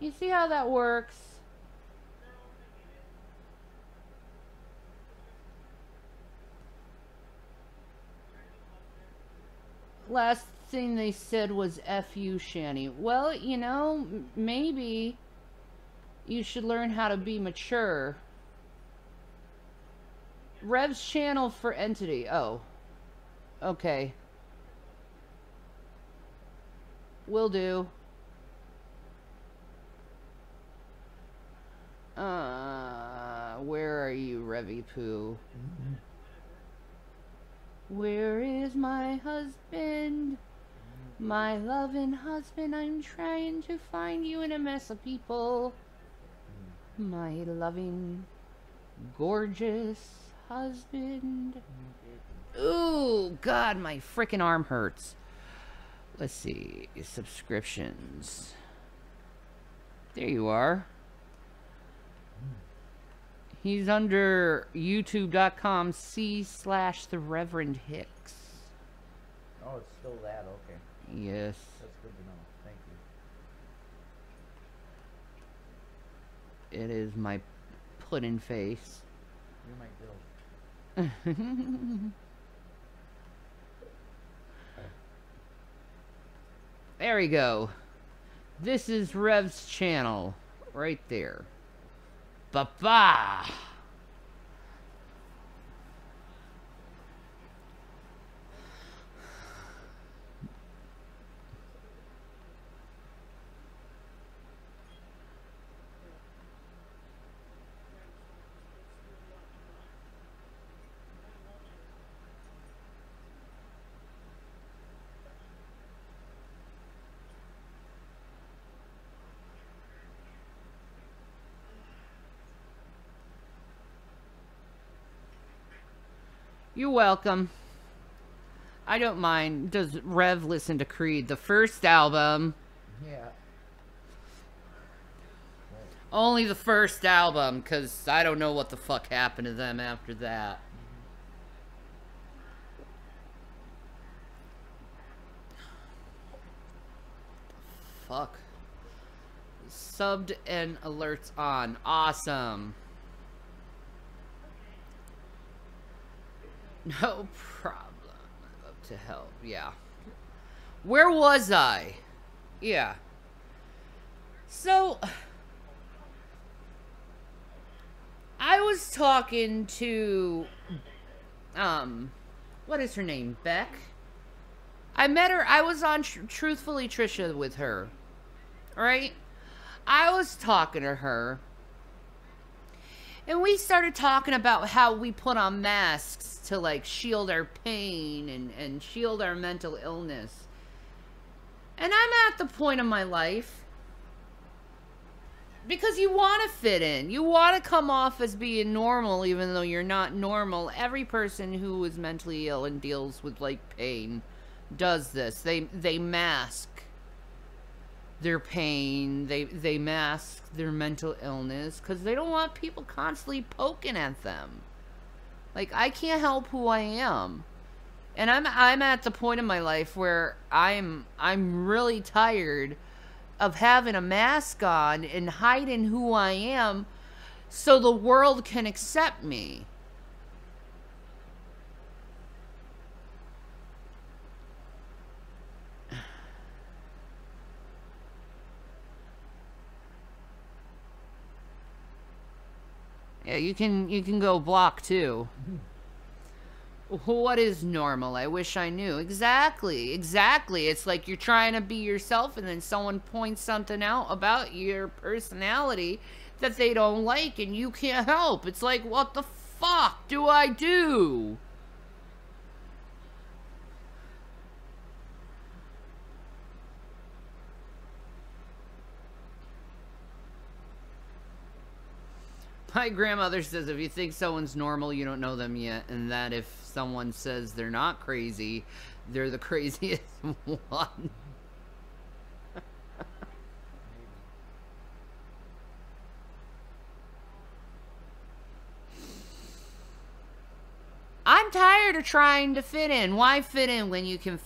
You see how that works? Last thing they said was F you, Shanny. Well, you know, maybe you should learn how to be mature. Rev's channel for entity. Oh. Okay. Will do. Where are you, Revy Poo? Where is my husband? My loving husband, I'm trying to find you in a mess of people. My loving, gorgeous husband. Ooh, God, my freaking arm hurts. Let's see, subscriptions. There you are. He's under youtube.com/the Reverend Hicks. Oh, it's still that, okay. Yes. That's good to know. Thank you. It is my pudding face. You're my girl. There we go. This is Rev's channel. Right there. Ba-ba! You're welcome. I don't mind. Does Rev listen to Creed? The first album. Yeah. Only the first album, because I don't know what the fuck happened to them after that. Fuck. Subbed and alerts on. Awesome. No problem. Up to help. Yeah. Where was I? Yeah. So, I was talking to, what is her name? Beck? I met her, I was on Truthfully Trisha with her. Right? I was talking to her. And we started talking about how we put on masks to, like, shield our pain and shield our mental illness. And I'm at the point in my life, because you want to fit in. You want to come off as being normal, even though you're not normal. Every person who is mentally ill and deals with, like, pain does this. They mask their pain. They mask their mental illness because they don't want people constantly poking at them. Like, I can't help who I am. And I'm at the point in my life where I'm really tired of having a mask on and hiding who I am so the world can accept me. Yeah, you can go block too. What is normal? I wish I knew. Exactly. It's like you're trying to be yourself and then someone points something out about your personality that they don't like and you can't help. It's like, what the fuck do I do? My grandmother says if you think someone's normal, you don't know them yet. And that if someone says they're not crazy, they're the craziest one. I'm tired of trying to fit in. Why fit in when you can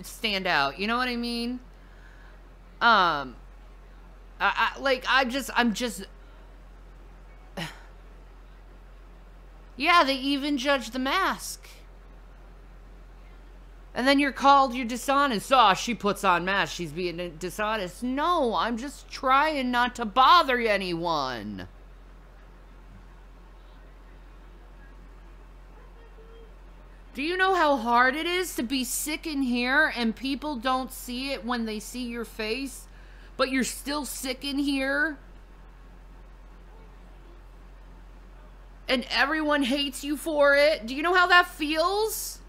stand out? You know what I mean? I'm just... Yeah, they even judge the mask. And then you're dishonest. Oh, she puts on mask. She's being dishonest. No, I'm just trying not to bother anyone. Do you know how hard it is to be sick in here and people don't see it when they see your face, but you're still sick in here? And everyone hates you for it? Do you know how that feels?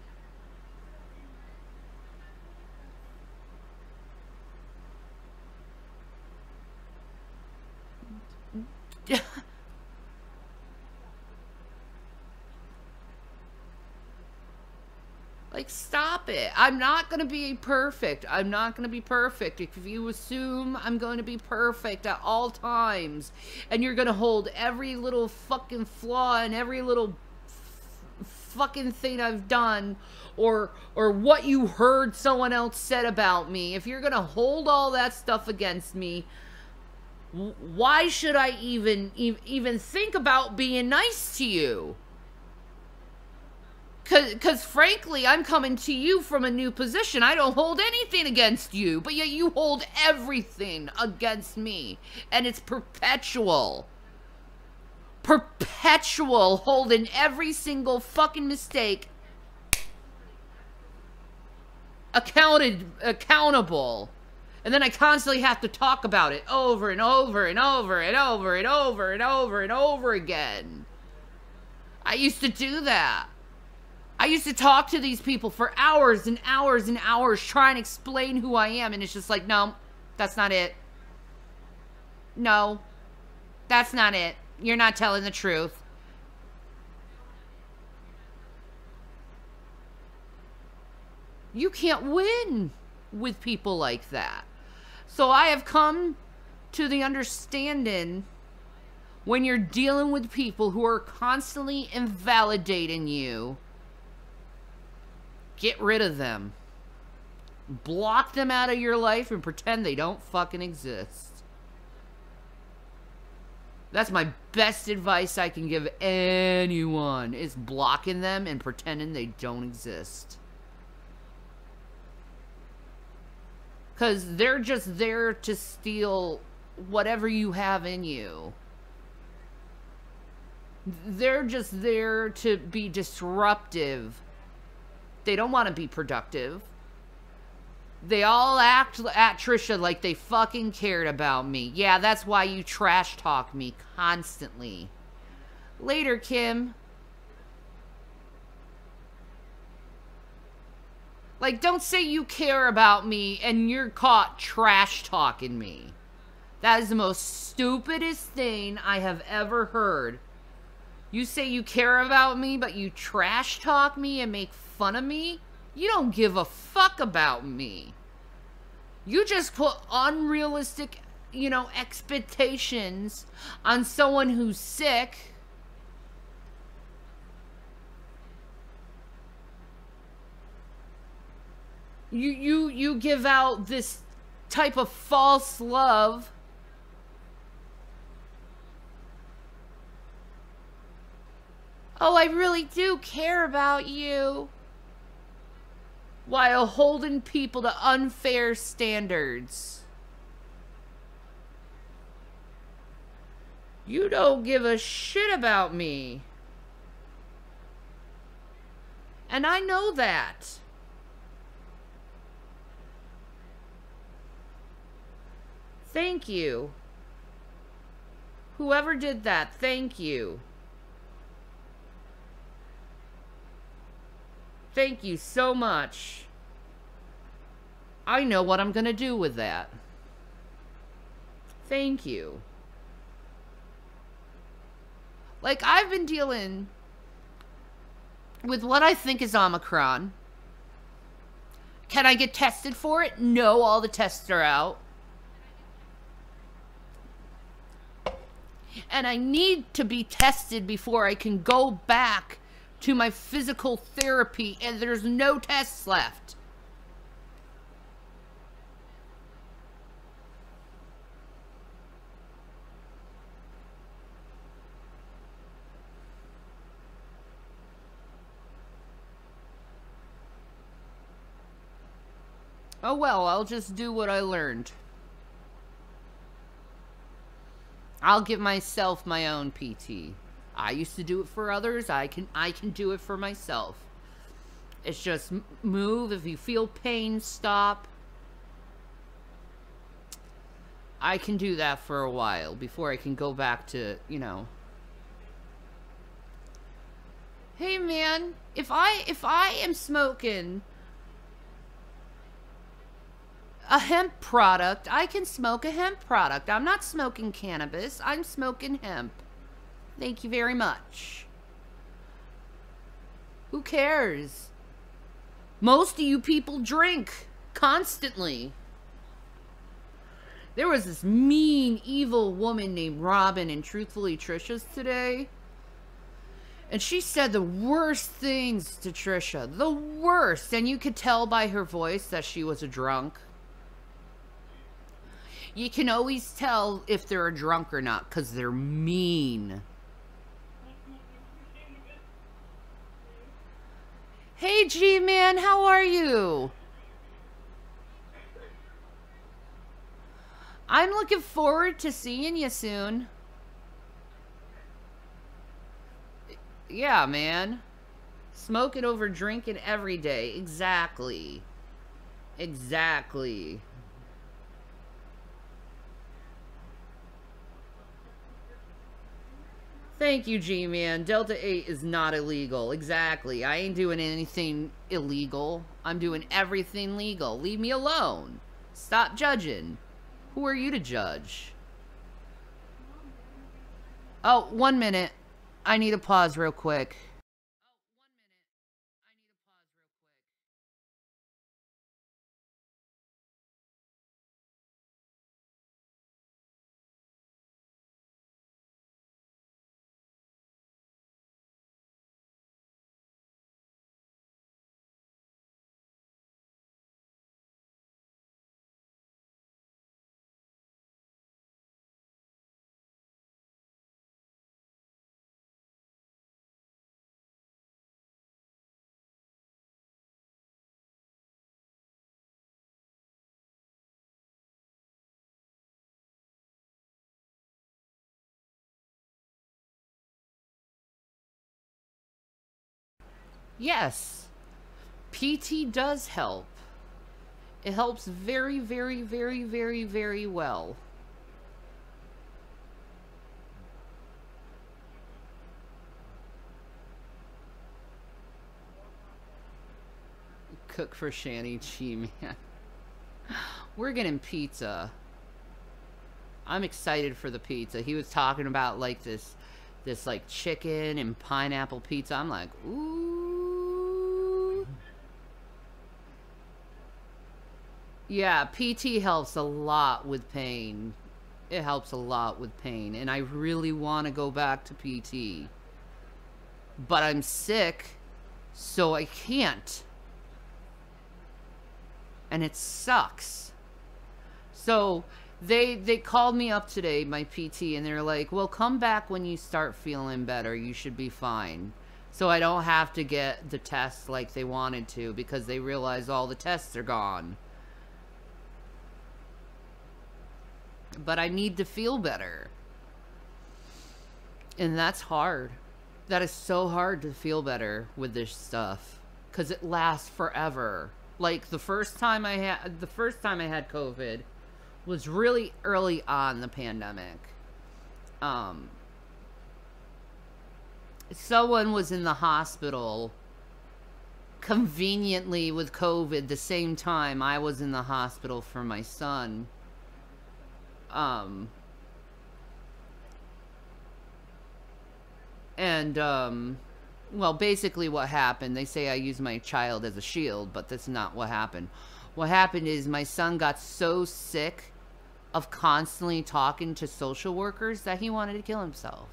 Like, stop it. I'm not going to be perfect. I'm not going to be perfect. If you assume I'm going to be perfect at all times, and you're going to hold every little fucking flaw and every little fucking thing I've done, or what you heard someone else said about me, if you're going to hold all that stuff against me, why should I even think about being nice to you? Because frankly, I'm coming to you from a new position. I don't hold anything against you, but yet you hold everything against me. And it's perpetual. Perpetual holding every single fucking mistake accountable. And then I constantly have to talk about it over and over and over and over and over and over and over again. I used to do that. I used to talk to these people for hours and hours and hours trying to explain who I am, and it's just like, no, that's not it. No, that's not it. You're not telling the truth. You can't win with people like that. So I have come to the understanding, when you're dealing with people who are constantly invalidating you, get rid of them. Block them out of your life and pretend they don't fucking exist. That's my best advice I can give anyone, is blocking them and pretending they don't exist. Because they're just there to steal whatever you have in you. They're just there to be disruptive. They don't want to be productive. They all act at Trisha like they fucking cared about me. Yeah, that's why you trash talk me constantly. Later, Kim. Like, don't say you care about me and you're caught trash talking me. That is the most stupidest thing I have ever heard. You say you care about me, but you trash talk me and make fun of me? You don't give a fuck about me. You just put unrealistic, expectations on someone who's sick. You give out this type of false love. Oh, I really do care about you. While holding people to unfair standards. You don't give a shit about me. And I know that. Thank you. Whoever did that, thank you. Thank you so much. I know what I'm gonna do with that. Thank you. Like, I've been dealing with what I think is Omicron. Can I get tested for it? No, all the tests are out. And I need to be tested before I can go back to my physical therapy, and there's no tests left. Oh well, I'll just do what I learned. I'll give myself my own PT. I used to do it for others. I can do it for myself. It's just move. If you feel pain, stop. I can do that for a while before I can go back to, Hey man, if I am smoking a hemp product, I can smoke a hemp product. I'm not smoking cannabis. I'm smoking hemp. Thank you very much. Who cares? Most of you people drink constantly. There was this mean, evil woman named Robin in Truthfully Trisha's today. And she said the worst things to Trisha. The worst. And you could tell by her voice that she was a drunk. You can always tell if they're a drunk or not because they're mean. Hey, G-Man, how are you? I'm looking forward to seeing you soon. Yeah, man. Smoking over drinking every day. Exactly. Exactly. Thank you, G-Man. Delta 8 is not illegal. Exactly. I ain't doing anything illegal. I'm doing everything legal. Leave me alone. Stop judging. Who are you to judge? Oh, 1 minute. I need to pause real quick. Yes, PT does help. It helps very, very, very, very, very well. Cook for Shanny G-Man. We're getting pizza. I'm excited for the pizza. He was talking about like this like chicken and pineapple pizza. I'm like, ooh. Yeah, PT helps a lot with pain. It helps a lot with pain. And I really want to go back to PT. But I'm sick, so I can't. And it sucks. So they called me up today, my PT, and they're like, well, come back when you start feeling better. You should be fine. So I don't have to get the tests like they wanted to because they realize all the tests are gone. But I need to feel better. And that's hard. That is so hard to feel better with this stuff because it lasts forever. Like the first time I had COVID was really early on the pandemic. Someone was in the hospital conveniently with COVID the same time I was in the hospital for my son. Well, basically what happened, they say I used my child as a shield, but that's not what happened. What happened is my son got so sick of constantly talking to social workers that he wanted to kill himself.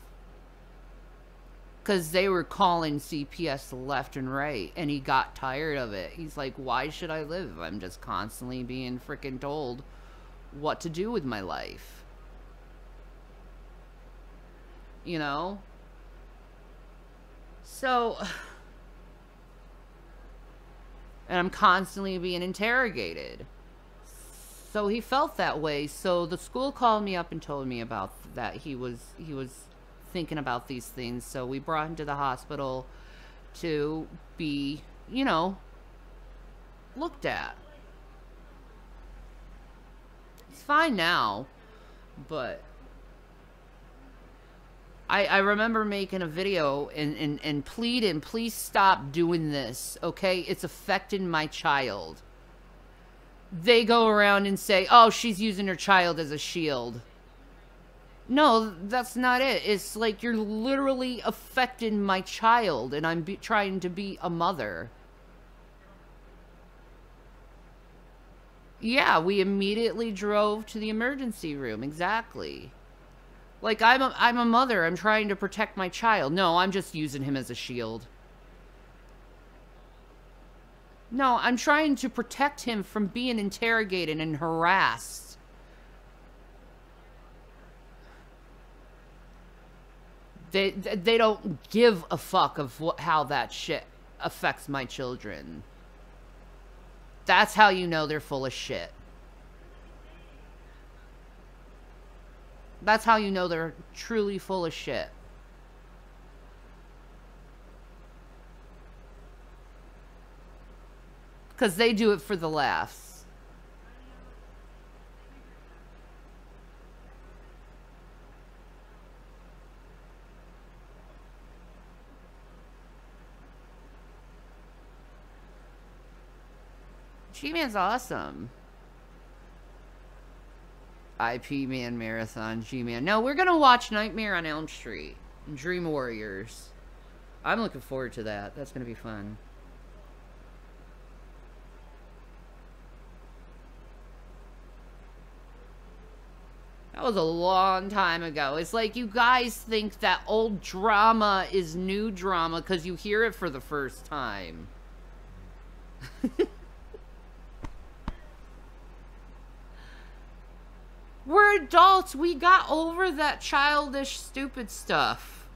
Because they were calling CPS left and right, and he got tired of it. He's like, why should I live if I'm just constantly being freaking told what to do with my life? You know? So, and I'm constantly being interrogated. So he felt that way. So the school called me up and told me about that. He was thinking about these things. So we brought him to the hospital to be, you know, looked at. It's fine now, but I remember making a video and pleading, please stop doing this, okay? It's affecting my child. They go around and say, oh, she's using her child as a shield. No, that's not it. It's like you're literally affecting my child, and I'm trying to be a mother. Yeah, we immediately drove to the emergency room, exactly. Like, I'm a mother. I'm trying to protect my child. No, I'm just using him as a shield. No, I'm trying to protect him from being interrogated and harassed. They don't give a fuck of how that shit affects my children. That's how you know they're full of shit. That's how you know they're truly full of shit. Because they do it for the laughs. G-Man's awesome. IP Man Marathon, G-Man. No, we're going to watch Nightmare on Elm Street. Dream Warriors. I'm looking forward to that. That's going to be fun. That was a long time ago. It's like you guys think that old drama is new drama because you hear it for the first time. We're adults. We got over that childish, stupid stuff.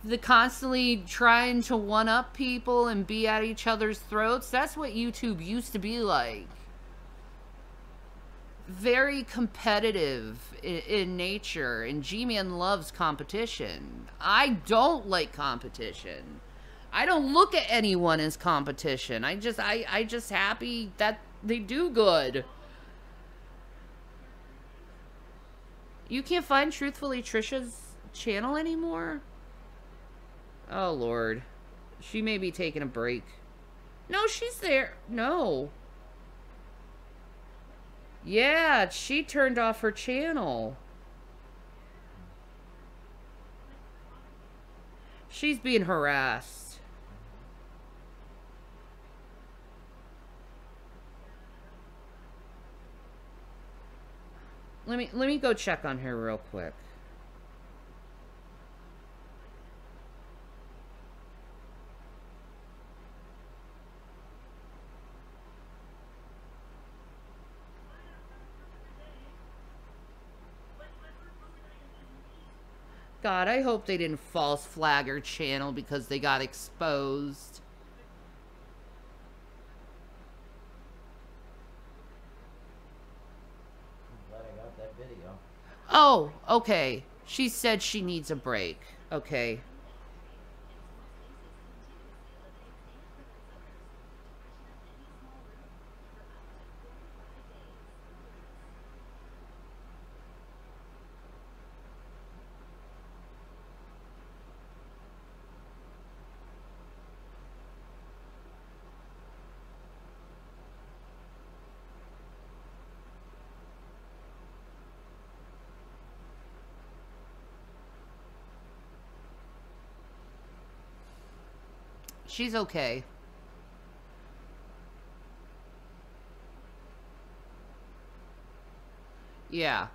The constantly trying to one-up people and be at each other's throats. That's what YouTube used to be like. Very competitive in nature. And G-Man loves competition. I don't like competition. I don't look at anyone as competition. I just happy that they do good. You can't find Truthfully Trisha's channel anymore? Oh, Lord. She may be taking a break. No, she's there. No. Yeah, she turned off her channel. She's being harassed. Let me go check on her real quick. God, I hope they didn't false flag her channel because they got exposed. I'm glad I got that video. Oh, okay. She said she needs a break. Okay. She's okay. Yeah.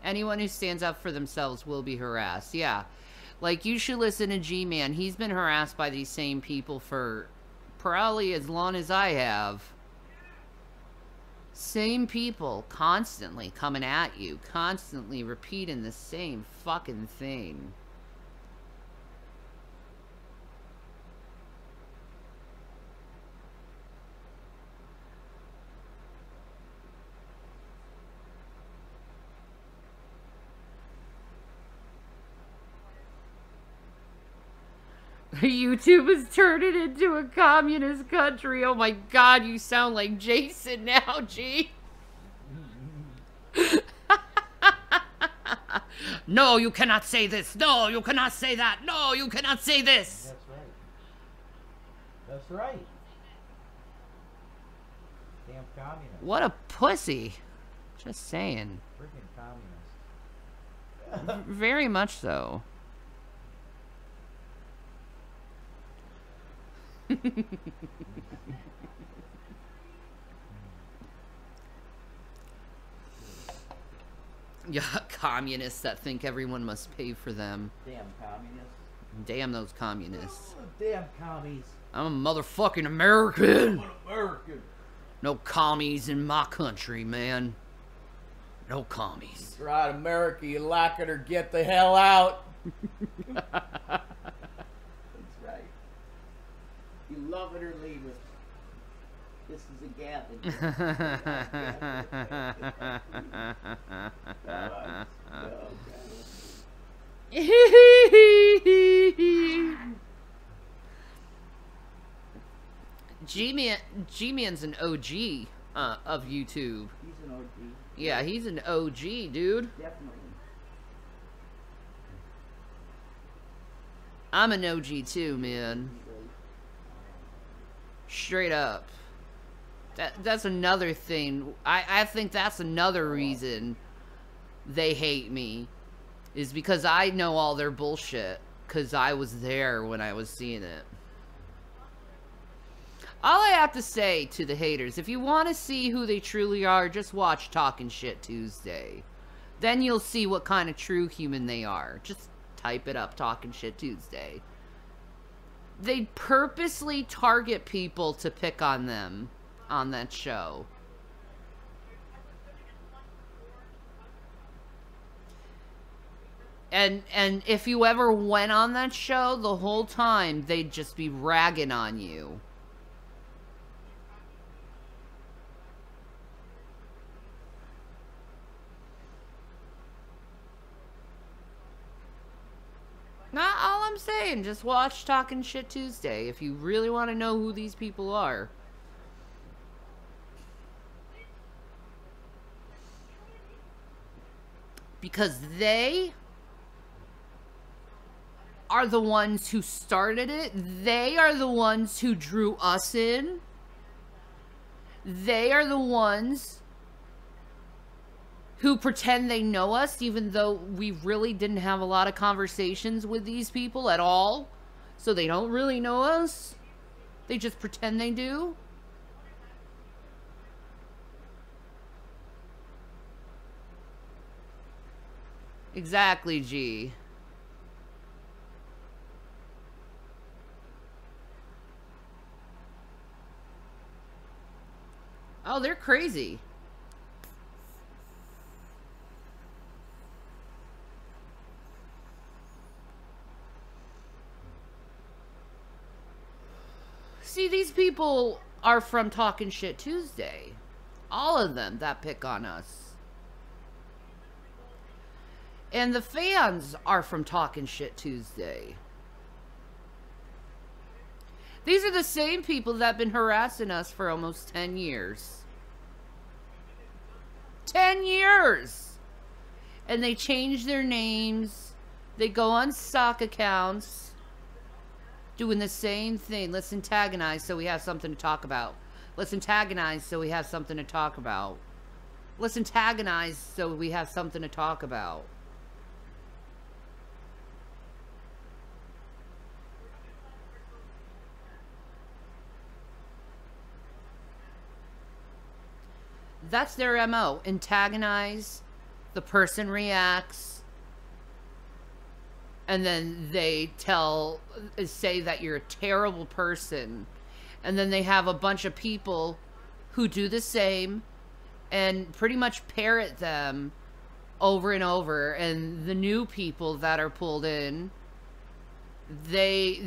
Anyone who stands up for themselves will be harassed. Yeah. Like, you should listen to G-Man. He's been harassed by these same people for probably as long as I have. Same people constantly coming at you. Constantly repeating the same fucking thing. YouTube is turning into a communist country. Oh my God, you sound like Jason now, G. No, you cannot say this. No, you cannot say that. No, you cannot say this. That's right. That's right. Damn communist. What a pussy. Just saying. Freaking communist. Very much so. Yeah, communists that think everyone must pay for them. Damn communists. Damn those communists. Oh, damn commies. I'm a motherfucking American. I'm an American. No commies in my country, man. No commies. You're out of America, you lock it or get the hell out. That's right. You love it or leave it. This is a Gavin. G-Man's an OG of YouTube. He's an OG. Yeah, he's an OG, dude. Definitely. I'm an OG too, man. Straight up. That's another thing. I think that's another reason they hate me. Is because I know all their bullshit. Because I was there when I was seeing it. All I have to say to the haters, if you want to see who they truly are, just watch Talking Shit Tuesday. Then you'll see what kind of true human they are. Just type it up, Talking Shit Tuesday. They purposely target people to pick on them on that show. And if you ever went on that show, the whole time they'd just be ragging on you. Not all I'm saying. Just watch Talking Shit Tuesday if you really want to know who these people are. Because they are the ones who started it. They are the ones who drew us in. They are the ones who pretend they know us, even though we really didn't have a lot of conversations with these people at all. So they don't really know us. They just pretend they do. Exactly, G. Oh, they're crazy. See, these people are from Talking Shit Tuesday. All of them that pick on us. And the fans are from Talking Shit Tuesday. These are the same people that have been harassing us for almost 10 years. 10 years! And they change their names. They go on stock accounts. Doing the same thing. Let's antagonize so we have something to talk about. Let's antagonize so we have something to talk about. Let's antagonize so we have something to talk about. That's their MO. Antagonize. The person reacts. And then they say that you're a terrible person. And then they have a bunch of people who do the same and pretty much parrot them over and over. And the new people that are pulled in, they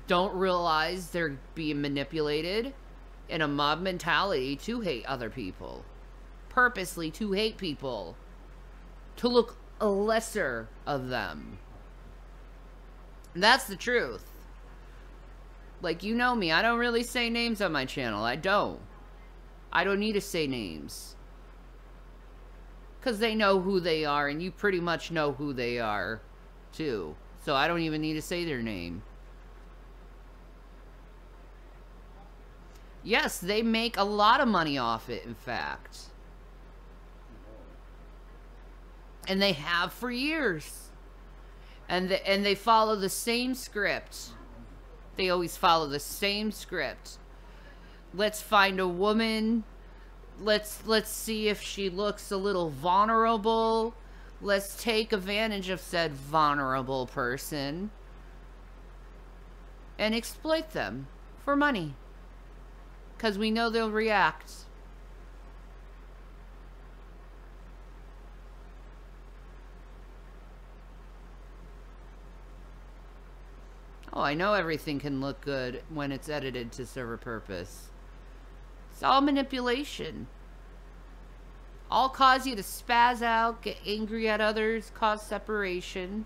don't realize they're being manipulated in a mob mentality to hate other people. Purposely to hate people. To look lesser of them. And that's the truth. Like, you know me, I don't really say names on my channel. I don't need to say names. Because they know who they are, and you pretty much know who they are, too. So I don't even need to say their name. Yes, they make a lot of money off it, in fact. And they have for years. And they follow the same script. They always follow the same script. Let's find a woman. Let's see if she looks a little vulnerable. Let's take advantage of said vulnerable person. And exploit them for money. Because we know they'll react. Oh, I know everything can look good when it's edited to serve a purpose. It's all manipulation. All cause you to spaz out, get angry at others, cause separation.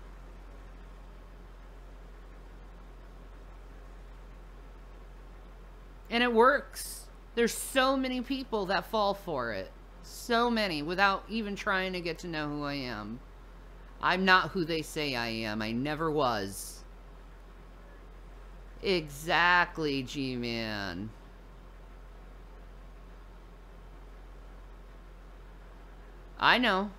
And it works. There's so many people that fall for it. So many, without even trying to get to know who I am. I'm not who they say I am. I never was. Exactly, G-Man. I know.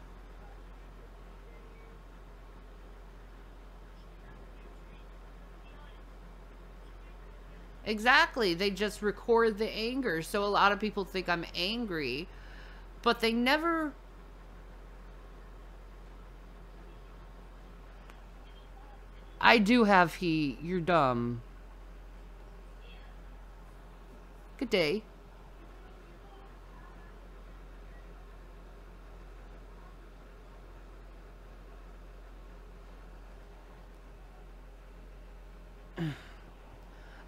Exactly. They just record the anger. So a lot of people think I'm angry, but they never... I do have heat. You're dumb. Good day.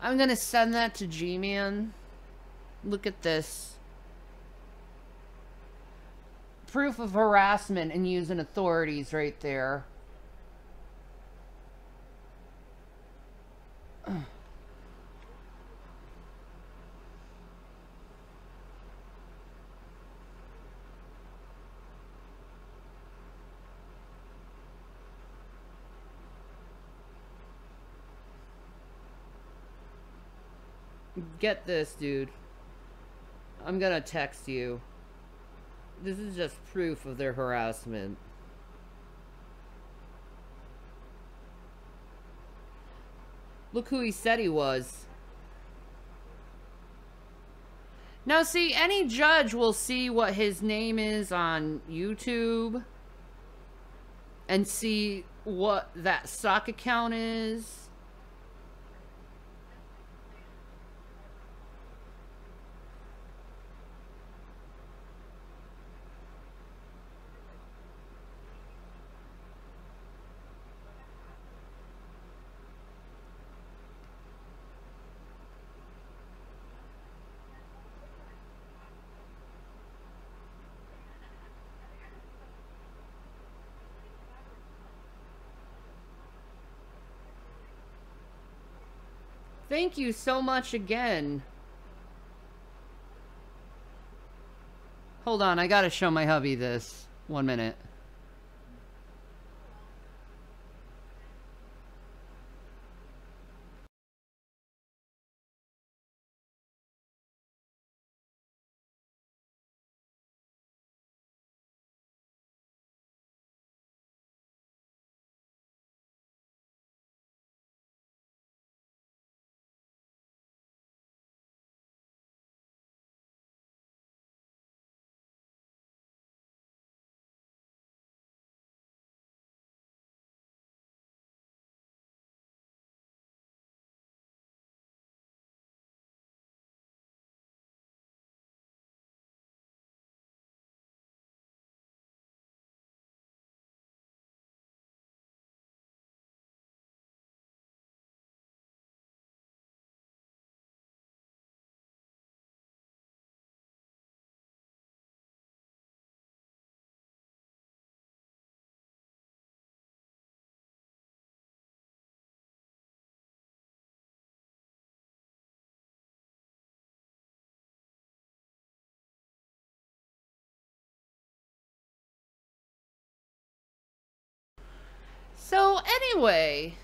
I'm gonna send that to G-Man. Look at this. Proof of harassment and using authorities right there. Get this, dude. I'm gonna text you. This is just proof of their harassment. Look who he said he was. Now, see, any judge will see what his name is on YouTube and see what that sock account is. Thank you so much again. Hold on, I gotta show my hubby this. 1 minute. So anyway,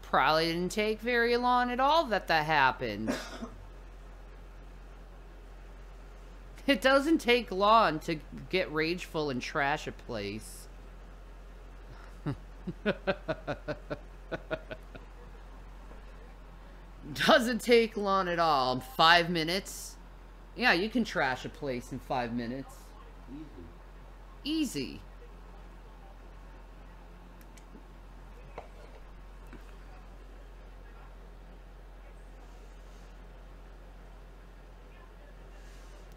probably didn't take very long at all that happened. It doesn't take long to get rageful and trash a place. Doesn't take long at all. 5 minutes? Yeah, you can trash a place in 5 minutes. Easy.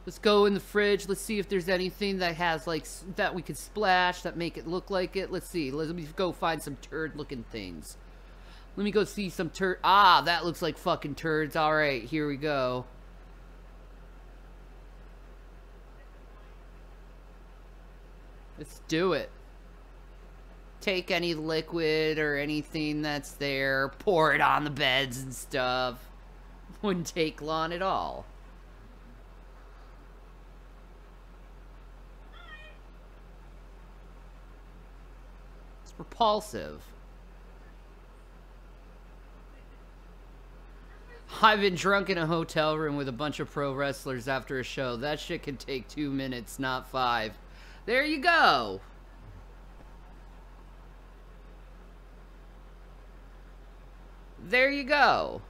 Let's go in the fridge. Let's see if there's anything that has, like, that we could splash that make it look like it. Let's see. Let me go find some turd-looking things. Let me go see some turd. Ah, that looks like fucking turds. All right, here we go. Let's do it. Take any liquid or anything that's there. Pour it on the beds and stuff. Wouldn't take long at all. Repulsive. I've been drunk in a hotel room with a bunch of pro wrestlers after a show. That shit can take 2 minutes, not 5. There you go. There you go.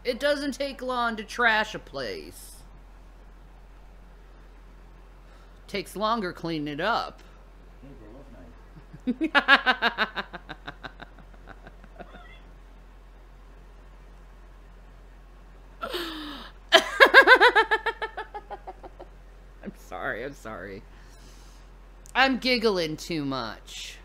It doesn't take long to trash a place. Takes longer cleaning it up. I'm sorry, I'm sorry. I'm giggling too much.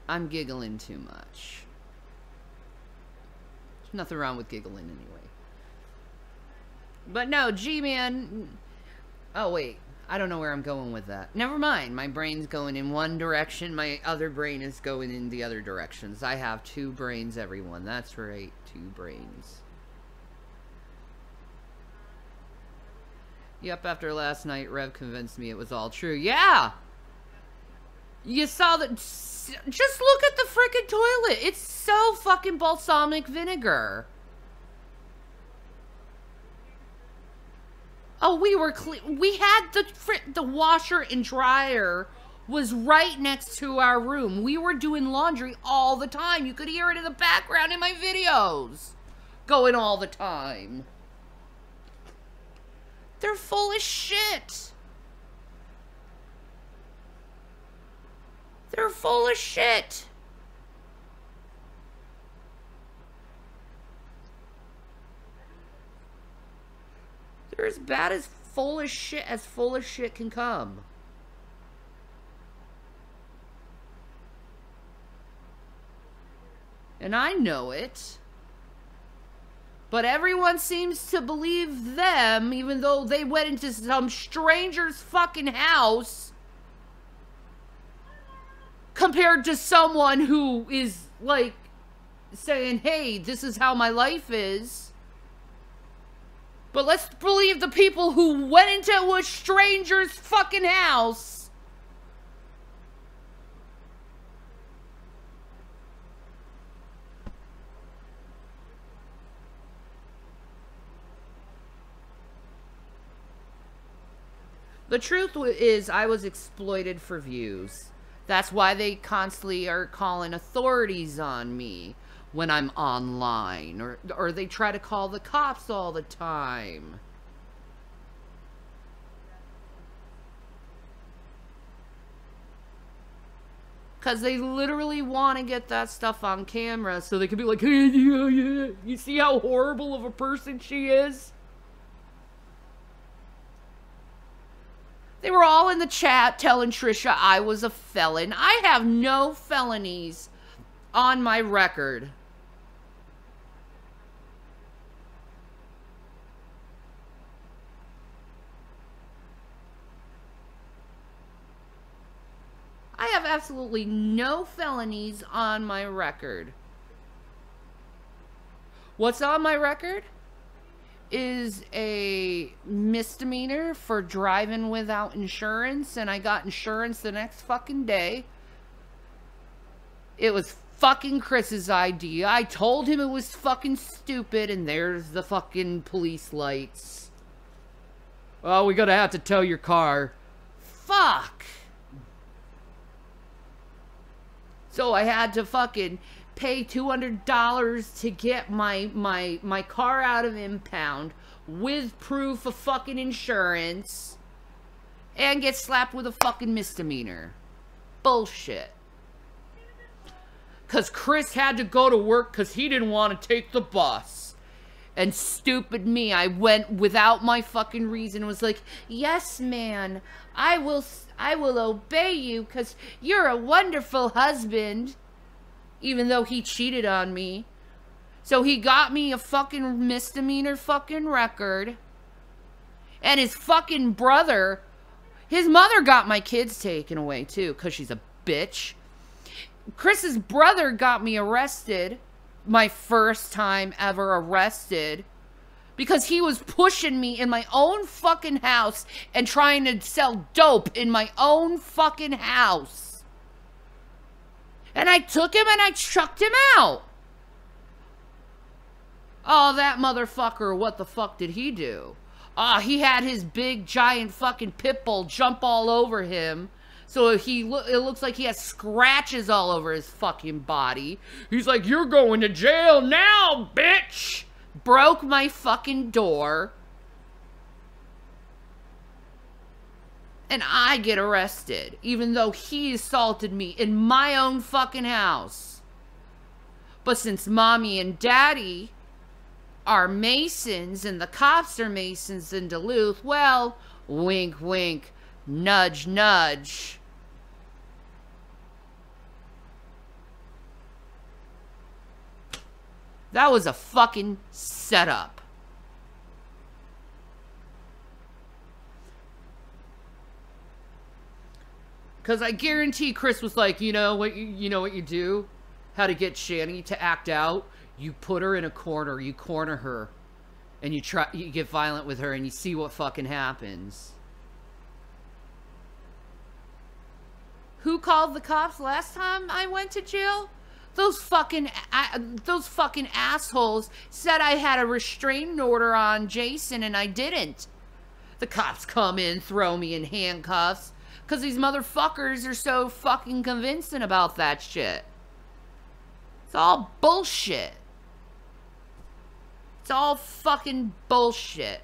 I'm giggling too much. There's nothing wrong with giggling anyway. But no, G-Man... Oh, wait. I don't know where I'm going with that. Never mind. My brain's going in one direction. My other brain is going in the other directions. I have two brains, everyone. That's right. Two brains. Yep, after last night, Rev convinced me it was all true. Yeah! You saw that... Just look at the freaking toilet. It's so fucking balsamic vinegar. Oh, we were clean. We had the washer and dryer was right next to our room. We were doing laundry all the time. You could hear it in the background in my videos. Going all the time. They're full of shit. They're full of shit. They're as bad as full of shit can come. And I know it. But everyone seems to believe them, even though they went into some stranger's fucking house, compared to someone who is, like, saying, hey, this is how my life is. But let's believe the people who went into a stranger's fucking house. The truth is, I was exploited for views. That's why they constantly are calling authorities on me when I'm online, or they try to call the cops all the time. Because they literally want to get that stuff on camera so they can be like, hey, yeah, you see how horrible of a person she is? They were all in the chat telling Trisha I was a felon. I have no felonies on my record. I have absolutely no felonies on my record. What's on my record is a misdemeanor for driving without insurance, and I got insurance the next fucking day. It was fucking Chris's idea. I told him it was fucking stupid, and there's the fucking police lights. Oh, we're gonna have to tow your car. Fuck. So I had to fucking pay $200 to get my car out of impound with proof of fucking insurance and get slapped with a fucking misdemeanor. Bullshit. Because Chris had to go to work because he didn't want to take the bus. And stupid me, I went without my fucking reason and was like, yes, man, I will obey you because you're a wonderful husband. Even though he cheated on me. So he got me a fucking misdemeanor fucking record. And his fucking brother, his mother got my kids taken away too, because she's a bitch. Chris's brother got me arrested, my first time ever arrested, because he was pushing me in my own fucking house and trying to sell dope in my own fucking house. And I took him and I chucked him out. Oh, that motherfucker, what the fuck did he do? He had his big, giant fucking pit bull jump all over him. So it looks like he has scratches all over his fucking body. He's like, you're going to jail now, bitch! Broke my fucking door. And I get arrested, even though he assaulted me in my own fucking house. But since mommy and daddy are Masons and the cops are Masons in Duluth, well, wink, wink, nudge, nudge. That was a fucking setup. Because I guarantee Chris was like, you know what you do? How to get Shanny to act out? You put her in a corner, you corner her, and you get violent with her, and you see what fucking happens. Who called the cops last time I went to jail? Those fucking assholes said I had a restraining order on Jason, and I didn't. The cops come in, throw me in handcuffs, because these motherfuckers are so fucking convincing about that shit. It's all bullshit. It's all fucking bullshit.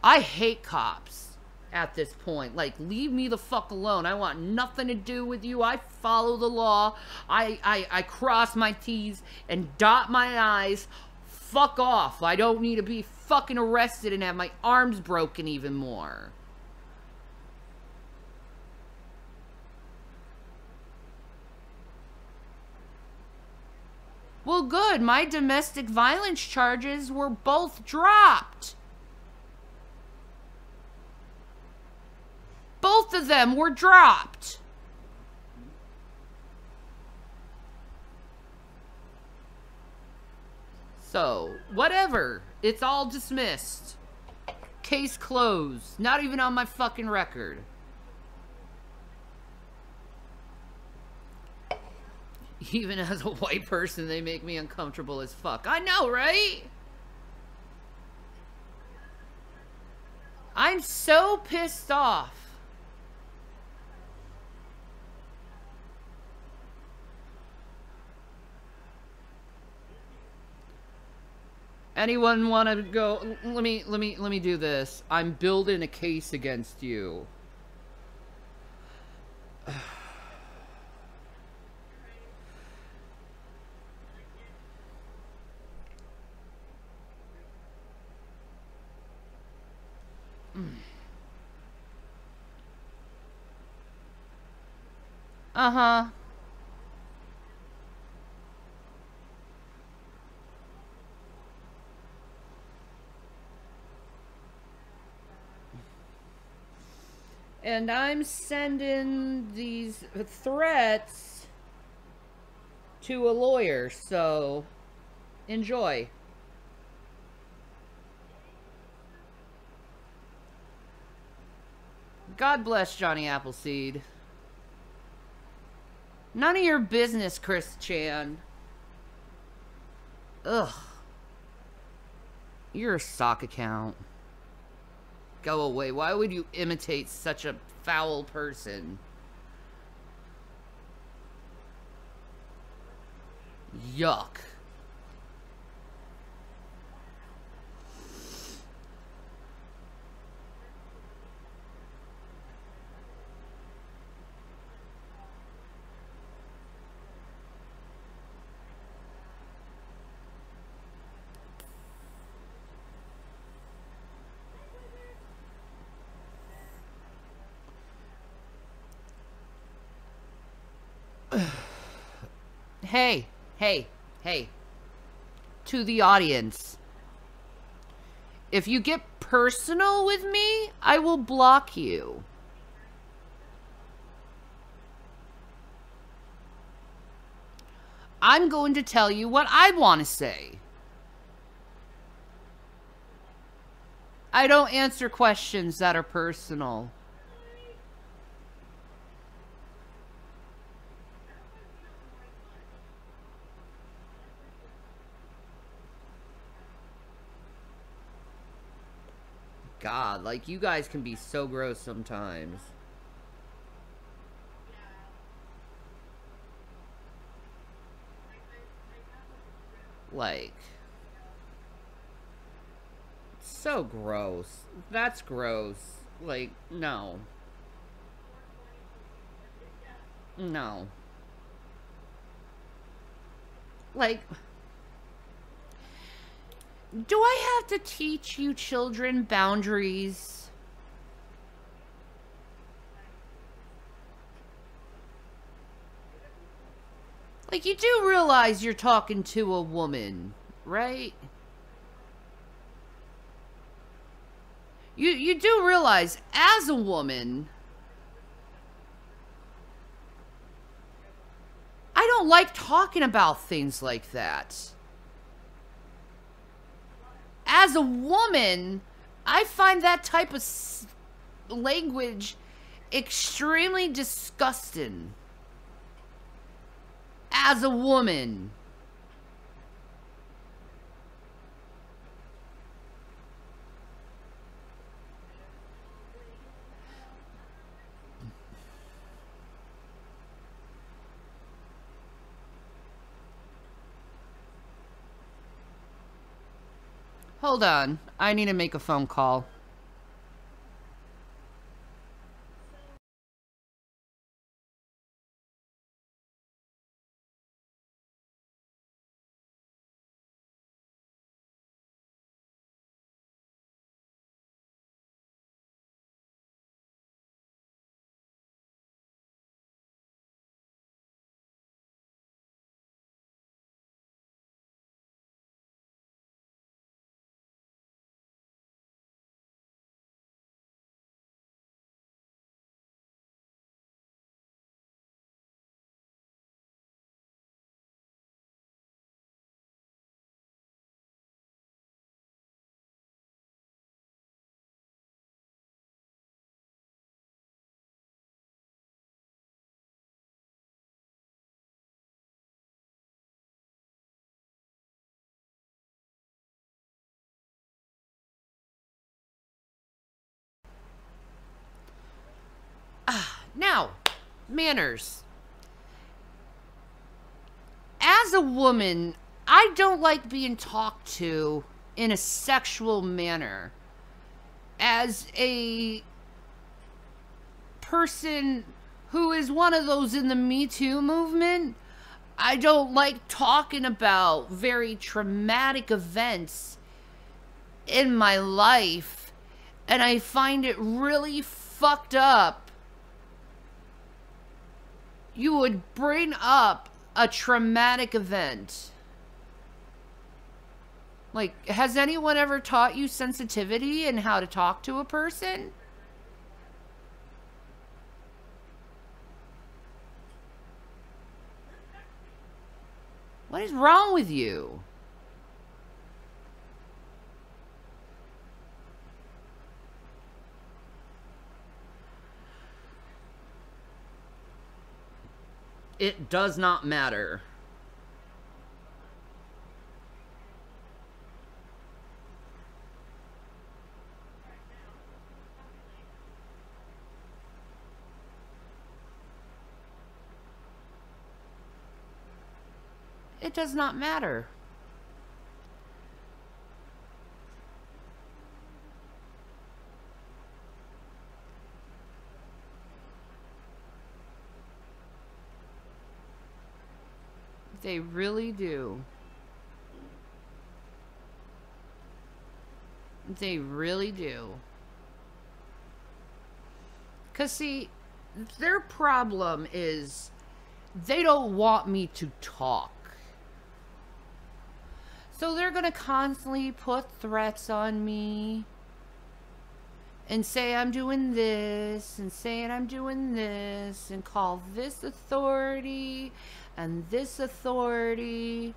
I hate cops at this point. Like, leave me the fuck alone. I want nothing to do with you. I follow the law. I cross my T's and dot my I's. Fuck off. I don't need to be fucking arrested and have my arms broken even more. Well, good. My domestic violence charges were both dropped. Both of them were dropped. So, whatever. It's all dismissed. Case closed. Not even on my fucking record. Even as a white person, they make me uncomfortable as fuck. I know, right? I'm so pissed off. Anyone want to go? Let me do this. I'm building a case against you. Uh-huh. And I'm sending these threats to a lawyer, so enjoy. God bless Johnny Appleseed. None of your business, Chris Chan. Ugh. You're a sock account. Go away. Why would you imitate such a foul person? Yuck. Hey. To the audience. If you get personal with me, I will block you. I'm going to tell you what I want to say. I don't answer questions that are personal. God, like, you guys can be so gross sometimes. Like, so gross. That's gross. Like, no. No. Like, do I have to teach you children boundaries? Like, you do realize you're talking to a woman, right? You do realize, as a woman, I don't like talking about things like that. As a woman, I find that type of language extremely disgusting. As a woman. Hold on. I need to make a phone call. Now, manners. As a woman, I don't like being talked to in a sexual manner. As a person who is one of those in the Me Too movement, I don't like talking about very traumatic events in my life, and I find it really fucked up you would bring up a traumatic event. Like, has anyone ever taught you sensitivity and how to talk to a person? What is wrong with you? It does not matter. It does not matter. They really do. They really do. 'Cause see, their problem is they don't want me to talk. So they're gonna constantly put threats on me and say I'm doing this and saying I'm doing this and call this authority and this authority,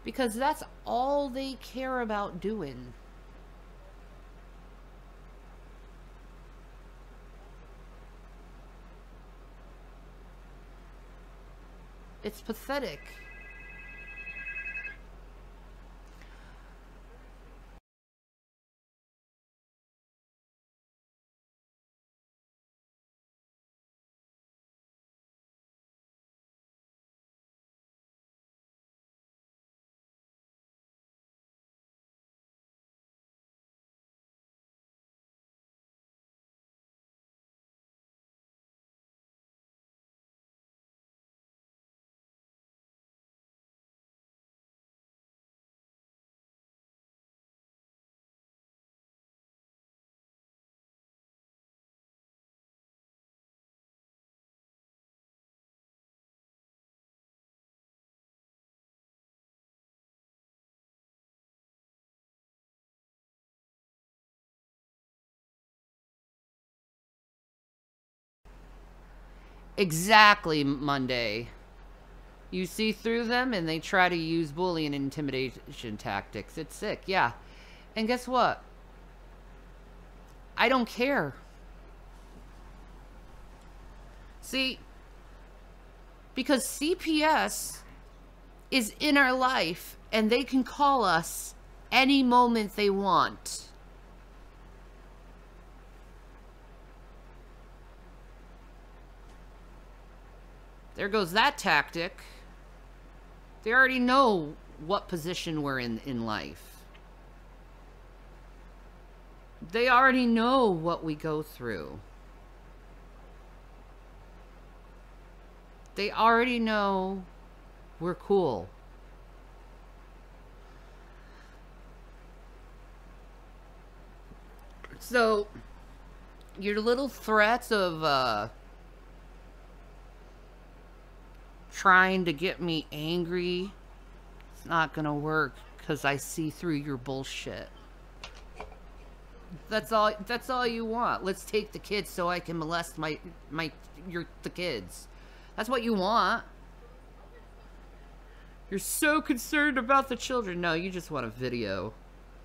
because that's all they care about doing. It's pathetic. Exactly, Monday. You see through them and they try to use bullying and intimidation tactics. It's sick, yeah. And guess what? I don't care. See, because CPS is in our life and they can call us any moment they want. There goes that tactic. They already know what position we're in life. They already know what we go through. They already know we're cool. So, your little threats of, trying to get me angry, it's not gonna work because I see through your bullshit. That's all you want. Let's take the kids so I can molest the kids. That's what you want. You're so concerned about the children. No, you just want a video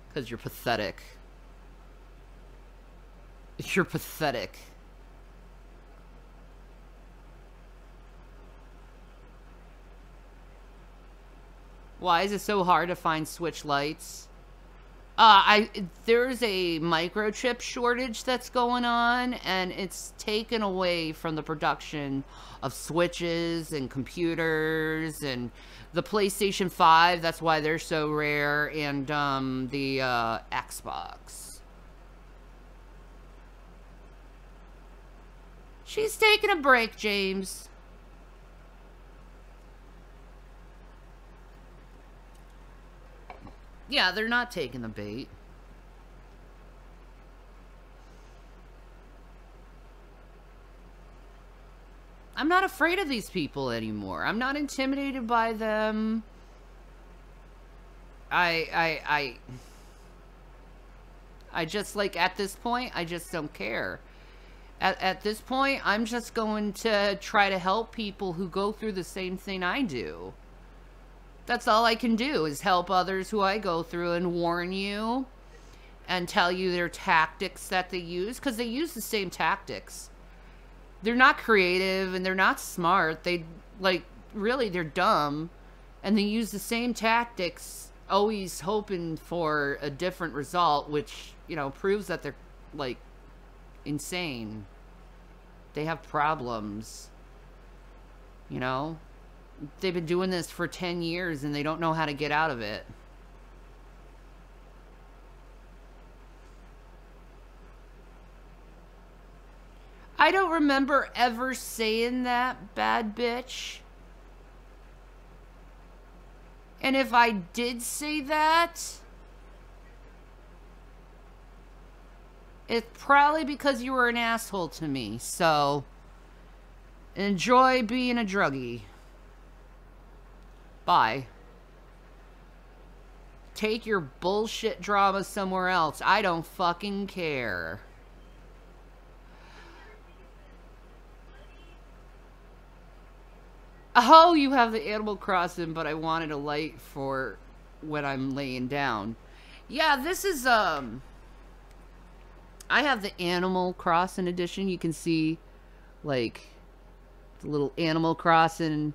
because you're pathetic. You're pathetic. Why is it so hard to find switch lights? There's a microchip shortage that's going on, and it's taken away from the production of switches and computers and the PlayStation 5. That's why they're so rare, and the Xbox. She's taking a break, James. Yeah, they're not taking the bait. I'm not afraid of these people anymore. I'm not intimidated by them. I just, like, at this point, I just don't care. At this point, I'm just going to try to help people who go through the same thing I do. That's all I can do, is help others who I go through and warn you and tell you their tactics that they use, because they use the same tactics. They're not creative and they're not smart. They, like, really, they're dumb, and they use the same tactics, always hoping for a different result, which, you know, proves that they're, like, insane. They have problems, you know? They've been doing this for 10 years and they don't know how to get out of it. I don't remember ever saying that, bad bitch. And if I did say that, it's probably because you were an asshole to me. So, enjoy being a druggie. Bye. Take your bullshit drama somewhere else. I don't fucking care. Oh, you have the Animal Crossing, but I wanted a light for when I'm laying down. Yeah, this is, I have the Animal Crossing edition. You can see, like, the little Animal Crossing.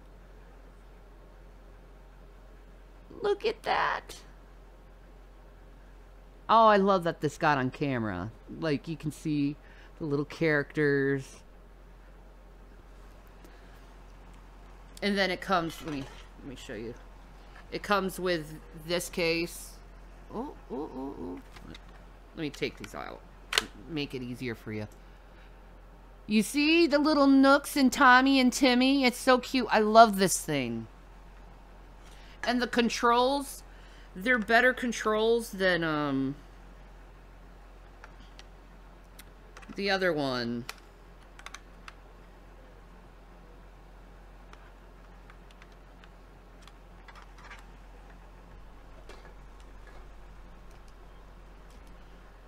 Look at that. Oh, I love that this got on camera. Like, you can see the little characters. And then it comes, let me show you. It comes with this case. Oh. Let me take these out. Make it easier for you. You see the little nooks and Tommy and Timmy? It's so cute. I love this thing. And the controls, they're better controls than the other one.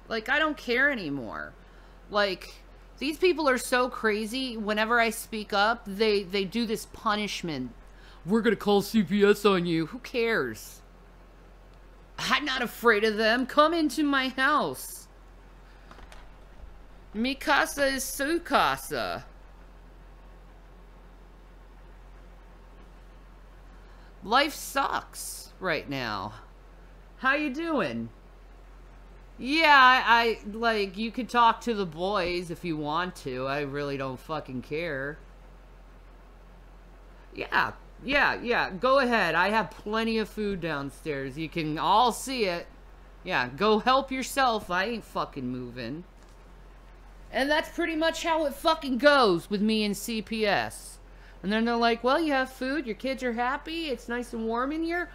Like, I don't care anymore. Like, These people are so crazy. Whenever I speak up, they do this punishment. We're gonna call CPS on you. Who cares? I'm not afraid of them. Come into my house. Mi casa is su casa. Life sucks right now. How you doing? Yeah, I like, you could talk to the boys if you want to. I really don't fucking care. Yeah. Go ahead. I have plenty of food downstairs. You can all see it. Yeah, go help yourself. I ain't fucking moving. And that's pretty much how it fucking goes with me and CPS. And then they're like, well, you have food. Your kids are happy. It's nice and warm in here.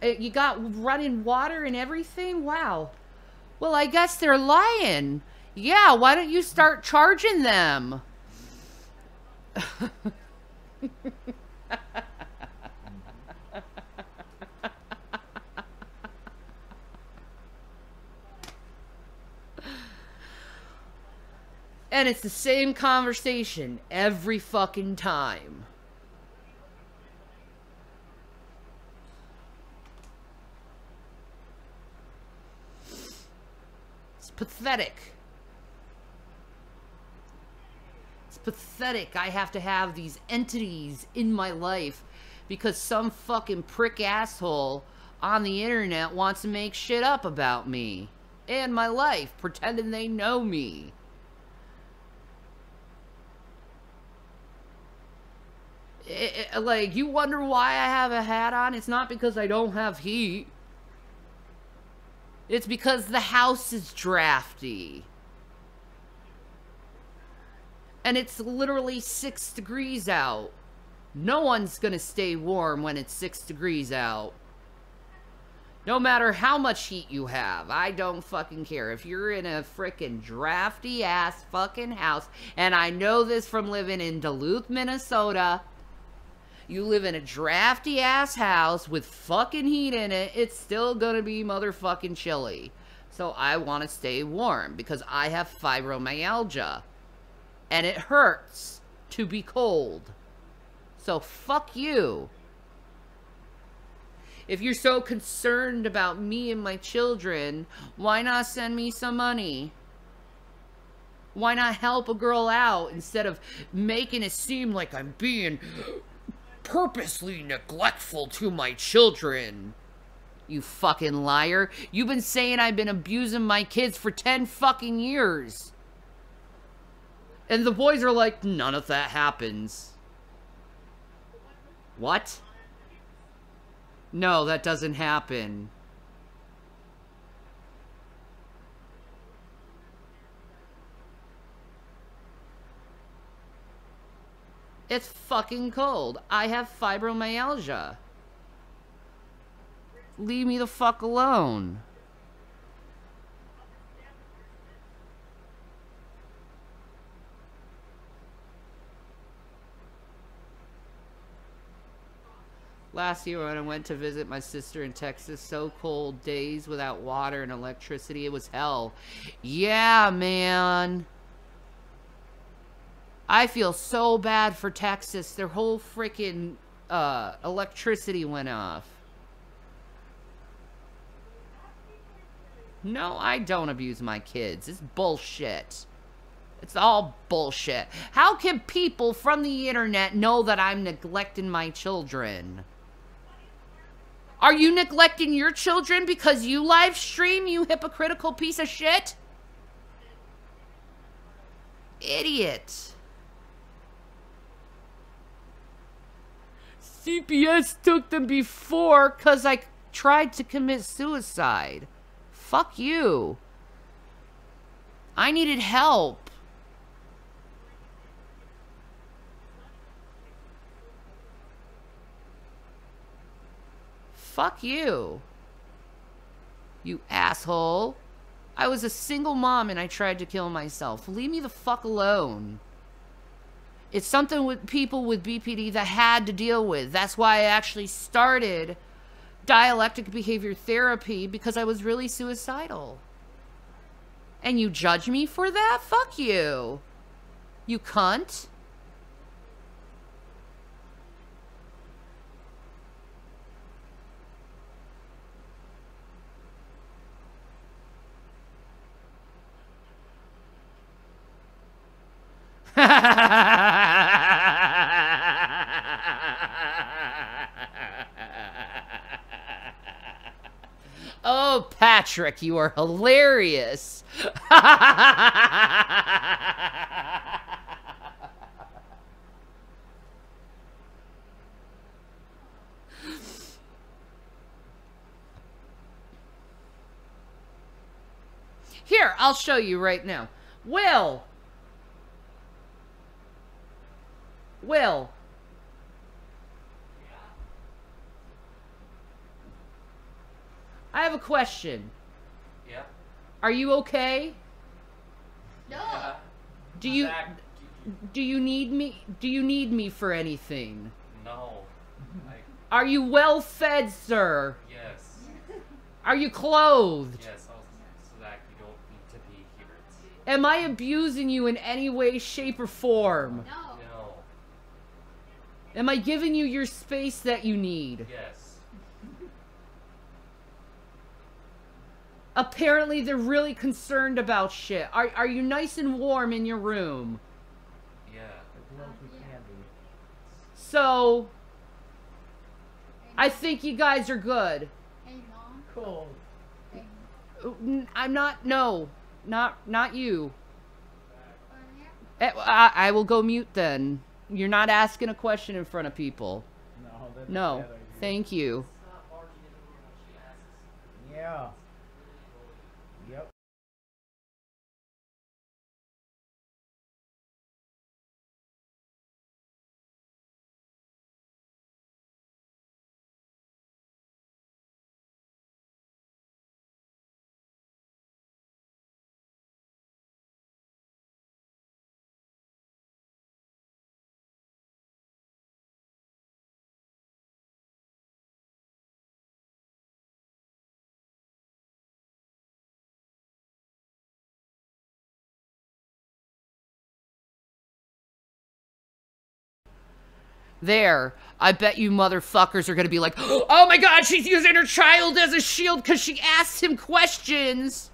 You got running water and everything. Wow. Well, I guess they're lying. Yeah, why don't you start charging them? And it's the same conversation every fucking time. It's pathetic. It's pathetic. I have to have these entities in my life because some fucking prick asshole on the internet wants to make shit up about me and my life, pretending they know me. Like, you wonder why I have a hat on? It's not because I don't have heat. It's because the house is drafty. And it's literally 6 degrees out. No one's gonna stay warm when it's 6 degrees out. No matter how much heat you have, I don't fucking care. If you're in a frickin' drafty ass fucking house, and I know this from living in Duluth, Minnesota, you live in a drafty ass house with fucking heat in it, it's still gonna be motherfucking chilly. So I want to stay warm because I have fibromyalgia. And it hurts to be cold. So fuck you. If you're so concerned about me and my children, why not send me some money? Why not help a girl out instead of making it seem like I'm being purposely neglectful to my children? You fucking liar. You've been saying I've been abusing my kids for 10 fucking years. And the boys are like, none of that happens. What? No, that doesn't happen. It's fucking cold. I have fibromyalgia. Leave me the fuck alone. Last year when I went to visit my sister in Texas, so cold, days without water and electricity, it was hell. Yeah, man. I feel so bad for Texas. Their whole freaking electricity went off. No, I don't abuse my kids. It's bullshit. It's all bullshit. How can people from the internet know that I'm neglecting my children? Are you neglecting your children because you live stream, you hypocritical piece of shit? Idiot. CPS took them before because I tried to commit suicide. Fuck you. I needed help. Fuck you. You asshole. I was a single mom and I tried to kill myself. Leave me the fuck alone. It's something with people with BPD that had to deal with. That's why I actually started dialectic behavior therapy, because I was really suicidal. And you judge me for that? Fuck you. You cunt. Oh, Patrick, you are hilarious. Here, I'll show you right now. Will. I have a question. Yeah. Are you okay? No. Yeah. Do you need me? Do you need me for anything? No. Are you well fed, sir? Yes. Are you clothed? Yes. So that you don't need to be here. Am I abusing you in any way, shape, or form? No. No. Am I giving you your space that you need? Yes. Apparently, they're really concerned about shit. Are you nice and warm in your room? Yeah. So, I think you guys are good. Hey, Mom. Cool. Hey, I'm not. No, not you. Mom. I will go mute then. You're not asking a question in front of people. No, that's a No, bad idea. thank you. Yeah. Yep. There. I bet you motherfuckers are gonna be like, oh my god, she's using her child as a shield because she asked him questions.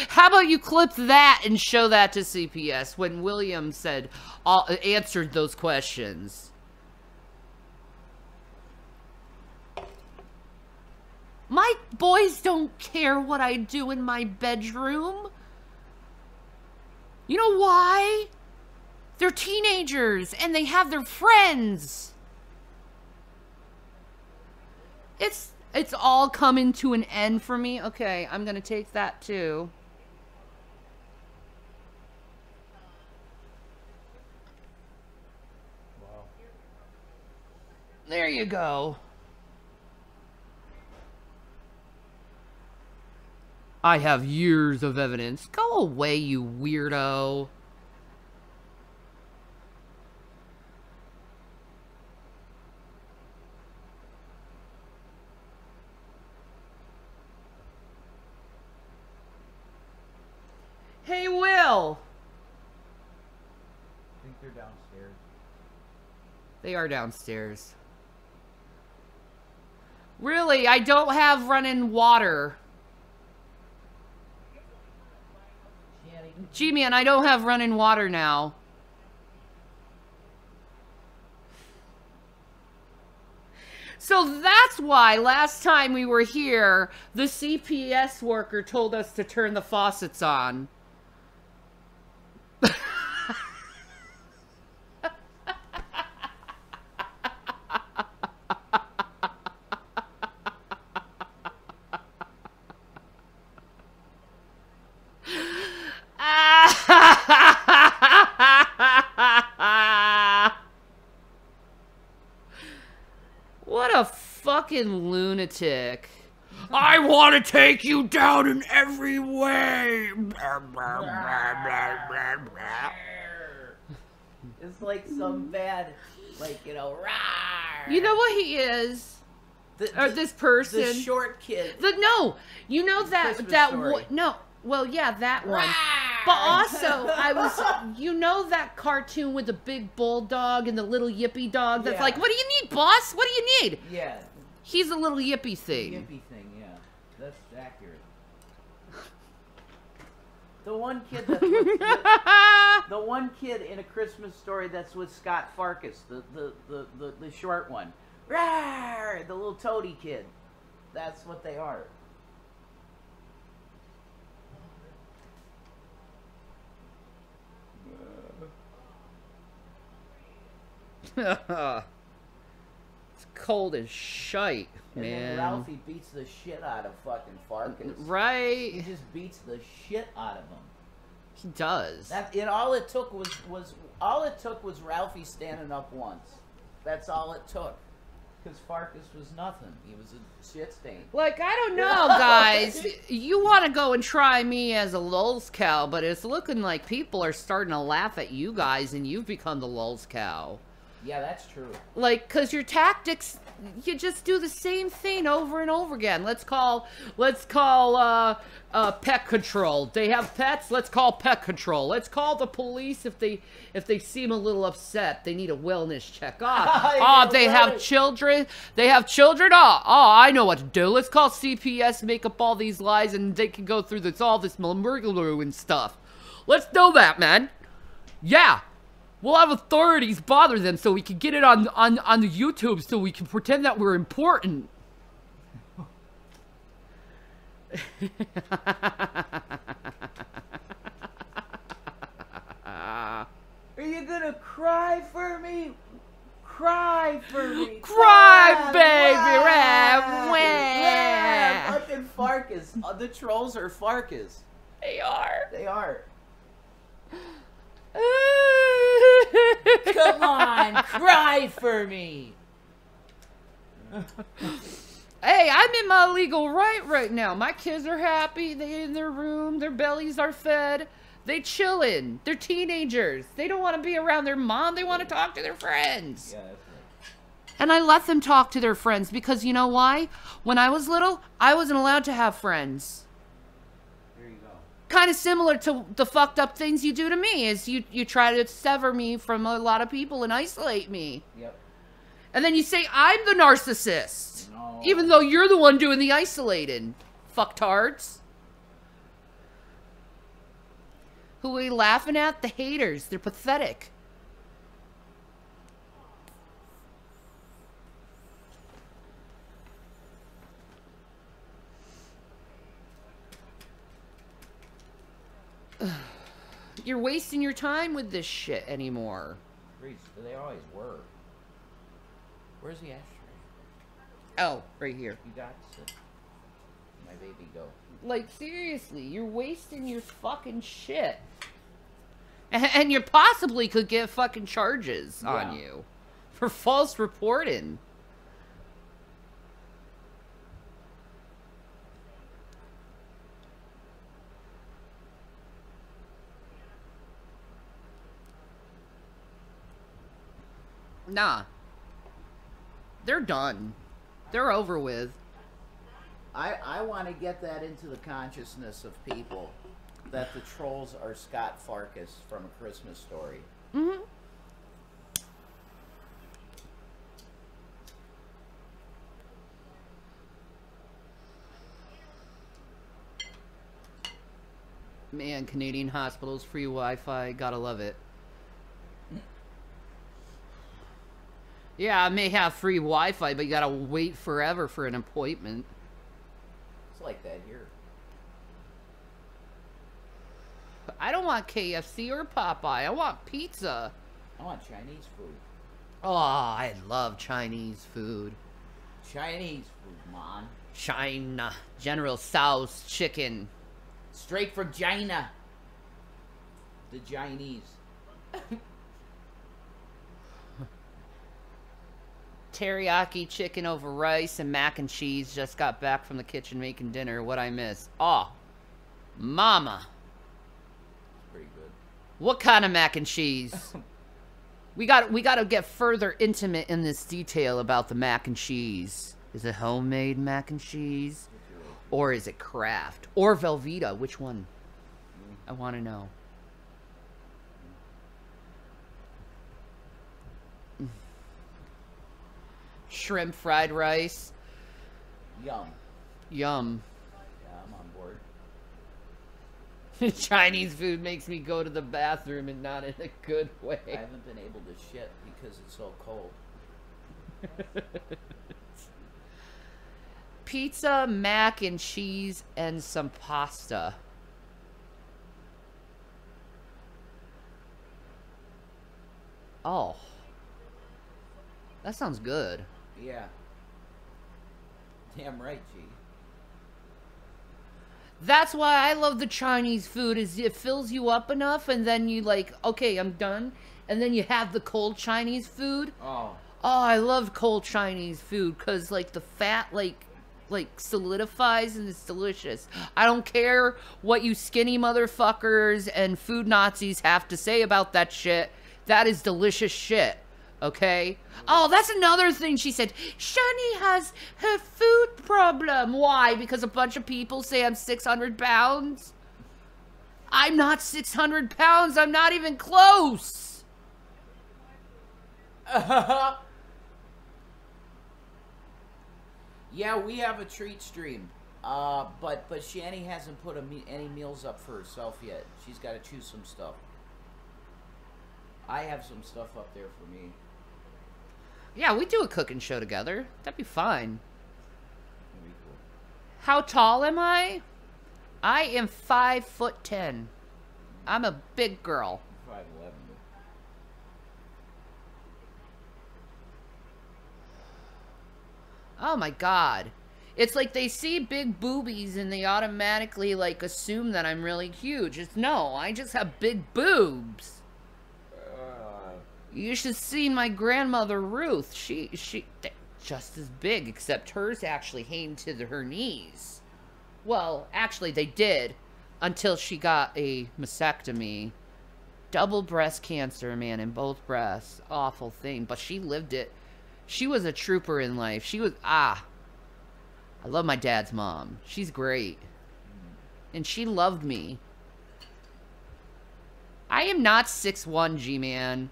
How about you clip that and show that to CPS when William said, answered those questions? My boys don't care what I do in my bedroom. You know why? They're teenagers and they have their friends. It's all coming to an end for me. Okay, I'm gonna take that too. Wow. There you go. I have years of evidence. Go away, you weirdo. Hey, Will. I think they're downstairs. They are downstairs. Really, I don't have running water. G-Man, I don't have running water now. So that's why last time we were here, the CPS worker told us to turn the faucets on. What a fucking lunatic. I want to take you down in every way. It's like some bad, like, you know, rawr. You know what he is? Or this person. The short kid. No, you know Christmas that Story. no. Well, yeah, that one. But also, you know that cartoon with the big bulldog and the little yippy dog that's Yeah. like, what do you need, boss? What do you need? Yeah. He's a little yippy thing. Yippy thing, yeah. That's accurate. The one kid that's with, the one kid in A Christmas Story that's with Scott Farkas, the short one. Rawr, the little toady kid. That's what they are. It's cold as shite, And man. then Ralphie beats the shit out of fucking Farkas. He Right? just beats the shit out of him. He does. All it took was Ralphie standing up once. That's all it took. Because Farkas was nothing. He was a shit stain. Like, I don't know, guys. You want to go and try me as a lulz cow, but it's looking like people are starting to laugh at you guys, and you've become the lulz cow. Yeah, that's true. Like, because your tactics, you just do the same thing over and over again. Let's call pet control. They have pets. Let's call pet control. Let's call the police if they seem a little upset. They need a wellness check. They have children. They have children. I know what to do. Let's call CPS, make up all these lies, and they can go through all this murgaloo and stuff. Let's do that, man. Yeah. We'll have authorities bother them so we can get it on the YouTube so we can pretend that we're important. Are you gonna cry for me? Cry for me. Cry, baby. Rap, Yeah, fucking Farkas. The trolls are Farkas. They are. They are. Come on, cry for me. Hey, I'm in my legal right now. My kids are happy. They in their room. Their bellies are fed. They chillin'. They're teenagers. They don't want to be around their mom. They want to talk to their friends. Yeah, that's right. And I let them talk to their friends because you know why? When I was little, I wasn't allowed to have friends. There you go. Kind of similar to the fucked up things you do to me is you try to sever me from a lot of people and isolate me. Yep. And then you say I'm the narcissist. No. Even though you're the one doing the isolating. Fucktards. Who are we laughing at? The haters. They're pathetic. You're wasting your time with this shit anymore. They always were. Where's the ashtray? Oh, right here. You got to my baby go. Like, seriously, you're wasting your fucking shit. And you possibly could get fucking charges on you for false reporting. Nah. They're done. They're over with. I want to get that into the consciousness of people that the trolls are Scott Farkas from A Christmas Story. Mm-hmm. Man, Canadian hospitals, free Wi-Fi, gotta love it. Yeah, I may have free Wi-Fi, but you gotta wait forever for an appointment. It's like that here. I don't want KFC or Popeye. I want pizza. I want Chinese food. Oh, I love Chinese food. Chinese food, man. China. General Tso's chicken. Straight from China. The Chinese. Teriyaki chicken over rice and mac and cheese. Just got back from the kitchen making dinner. What'd I miss? Oh, mama. Pretty good. What kind of mac and cheese? We got to get further intimate in this detail about the mac and cheese. Is it homemade mac and cheese? Or is it Kraft? Or Velveeta? Which one? I want to know. Shrimp fried rice. Yum. Yum. Yeah, I'm on board. Chinese food makes me go to the bathroom and not in a good way. I haven't been able to shit because it's so cold. Pizza, mac and cheese, and some pasta. Oh. That sounds good. Yeah. Damn right, G. That's why I love the Chinese food, is it fills you up enough and then you like, okay, I'm done. And then you have the cold Chinese food. Oh. Oh, I love cold Chinese food because like the fat like solidifies and it's delicious. I don't care what you skinny motherfuckers and food Nazis have to say about that shit. That is delicious shit. Okay? Oh, that's another thing she said. Shani has her food problem. Why? Because a bunch of people say I'm 600 pounds? I'm not 600 pounds. I'm not even close. Yeah, we have a treat stream. But Shanny hasn't put any meals up for herself yet. She's got to choose some stuff. I have some stuff up there for me. Yeah, we do a cooking show together. That'd be fine. That'd be cool. How tall am I? I am 5'10". I'm a big girl. 5'11". Oh my god. It's like they see big boobies and they automatically like assume that I'm really huge. It's no, I just have big boobs. You should see my grandmother Ruth. She just as big, except hers actually came to her knees. Well, actually they did until she got a mastectomy. Double breast cancer, man, in both breasts. Awful thing, but she lived it. She was a trooper in life. She was, I love my dad's mom. She's great. And she loved me. I am not 6'1", G-Man.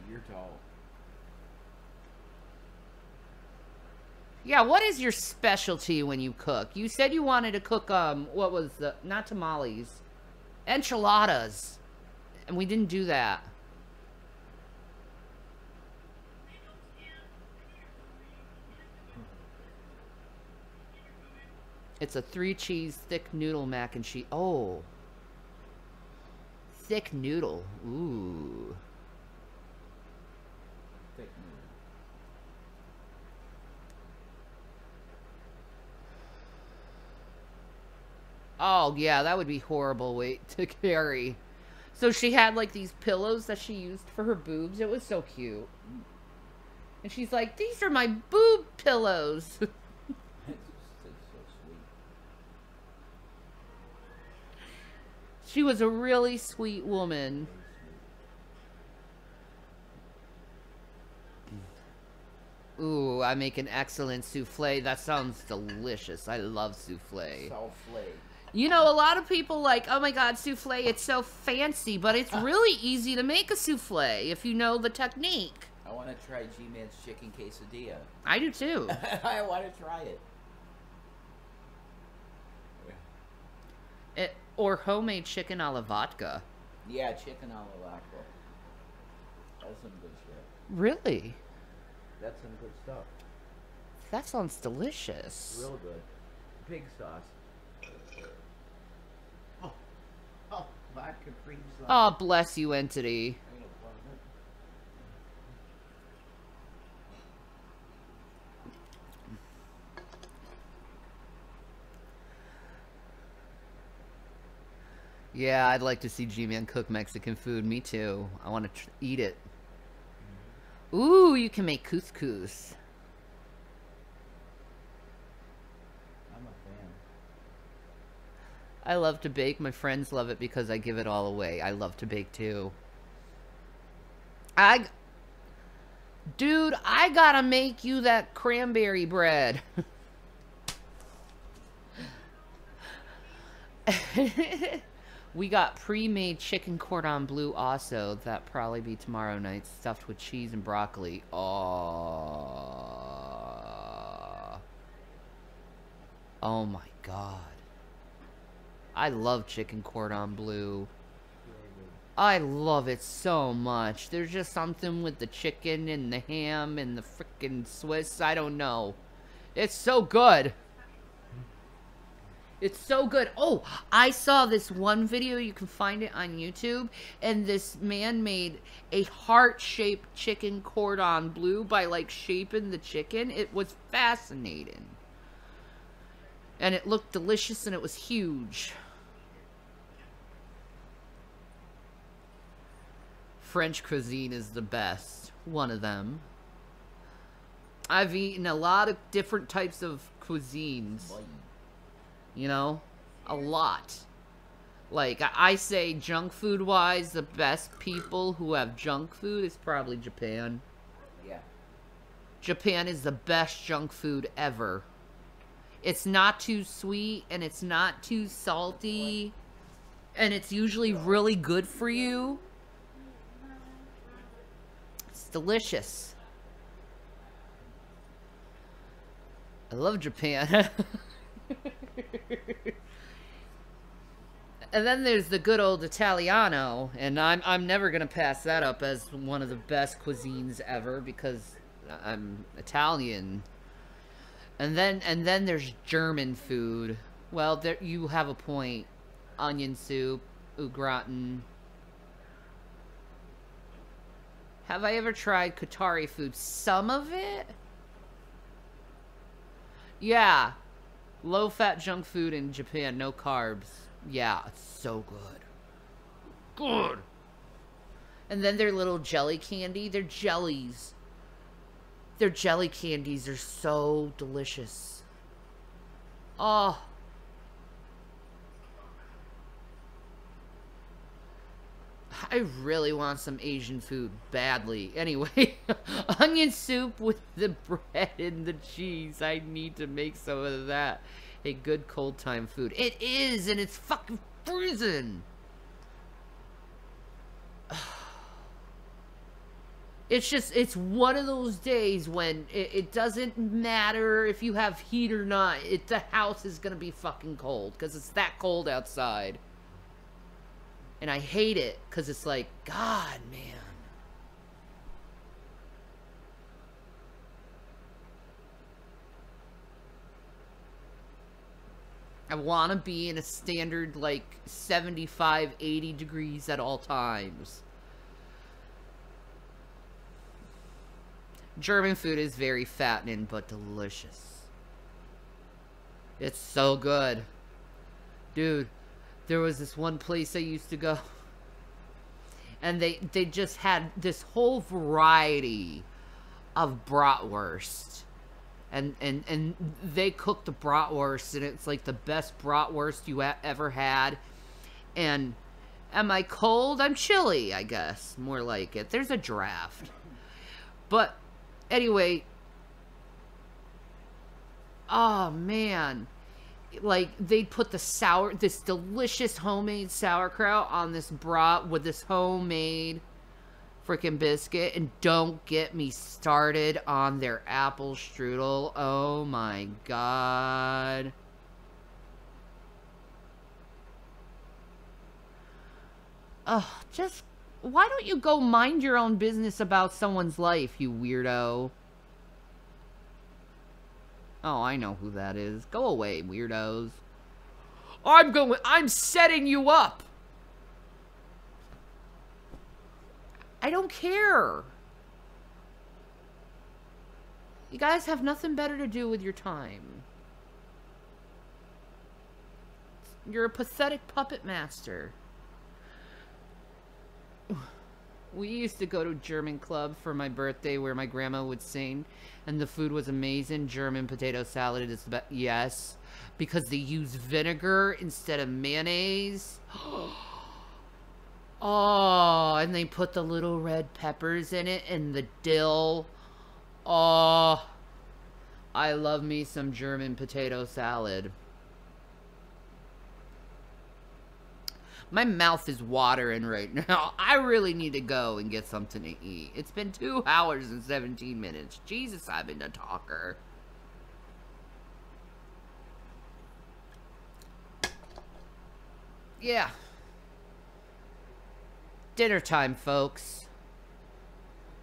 You're tall. Yeah, what is your specialty when you cook? You said you wanted to cook, what was the, not tamales, enchiladas. And we didn't do that. It's a 3-cheese thick noodle mac and cheese. Oh. Thick noodle. Ooh. Thick noodle. Oh, yeah, that would be horrible weight to carry. So she had, like, these pillows that she used for her boobs. It was so cute. And she's like, these are my boob pillows. It's so sweet. She was a really sweet woman. Ooh, I make an excellent souffle. That sounds delicious. I love souffle. Souffle. You know, a lot of people like, oh my god, souffle, it's so fancy, but it's really easy to make a souffle if you know the technique. I want to try G-Man's chicken quesadilla. I do too. I want to try it. Or homemade chicken a la vodka. Yeah, chicken a la vodka. That's some good shit. Really? That's some good stuff. That sounds delicious. Real good. Pig sauce. Oh, vodka cream sauce. Oh, bless you, entity. Yeah, I'd like to see G-Man cook Mexican food. Me too. I want to eat it. Ooh, you can make couscous. I'm a fan. I love to bake. My friends love it because I give it all away. I love to bake too. Dude, I gotta make you that cranberry bread. We got pre-made chicken cordon bleu also. That probably be tomorrow night, stuffed with cheese and broccoli. Oh. Oh my god. I love chicken cordon bleu. I love it so much. There's just something with the chicken and the ham and the frickin' Swiss. I don't know. It's so good. It's so good. Oh, I saw this one video. You can find it on YouTube. And this man made a heart-shaped chicken cordon bleu by, like, shaping the chicken. It was fascinating. And it looked delicious and it was huge. French cuisine is the best. One of them. I've eaten a lot of different types of cuisines. You know? A lot. Like, I say junk food wise, the best people who have junk food is probably Japan. Yeah. Japan is the best junk food ever. It's not too sweet and it's not too salty. And it's usually really good for you. It's delicious. I love Japan. And then there's the good old Italiano, and I'm never gonna pass that up as one of the best cuisines ever because I'm Italian. And then there's German food. Well, there you have a point. Onion soup, au gratin. Have I ever tried Qatari food? Some of it? Yeah. Low-fat junk food in Japan, no carbs. Yeah, it's so good. Good! And then their little jelly candy. They're jellies. Their jelly candies are so delicious. Oh. I really want some Asian food badly. Anyway, onion soup with the bread and the cheese. I need to make some of that. A good cold time food. It is, and it's fucking freezing. It's just, it's one of those days when it doesn't matter if you have heat or not. The house is gonna be fucking cold because it's that cold outside. And I hate it because it's like, God, man. I want to be in a standard, like, 75, 80 degrees at all times. German food is very fattening, but delicious. It's so good. Dude, there was this one place I used to go. And they just had this whole variety of bratwurst. And they cook the bratwurst, and it's like the best bratwurst you ever had. And am I cold? I'm chilly, I guess. More like it. There's a draft. But anyway. Oh, man. Like, they'd put this delicious homemade sauerkraut on this brat with this homemade freaking biscuit, and don't get me started on their apple strudel. Oh my god. Oh, just, why don't you go mind your own business about someone's life, you weirdo? Oh, I know who that is. Go away, weirdos. I'm setting you up. I don't care. You guys have nothing better to do with your time. You're a pathetic puppet master. We used to go to a German club for my birthday where my grandma would sing, and the food was amazing. German potato salad is the best. Yes, because they use vinegar instead of mayonnaise. Oh, and they put the little red peppers in it and the dill. Oh, I love me some German potato salad. My mouth is watering right now. I really need to go and get something to eat. It's been 2 hours and 17 minutes. Jesus, I've been a talker. Yeah. Dinner time, folks.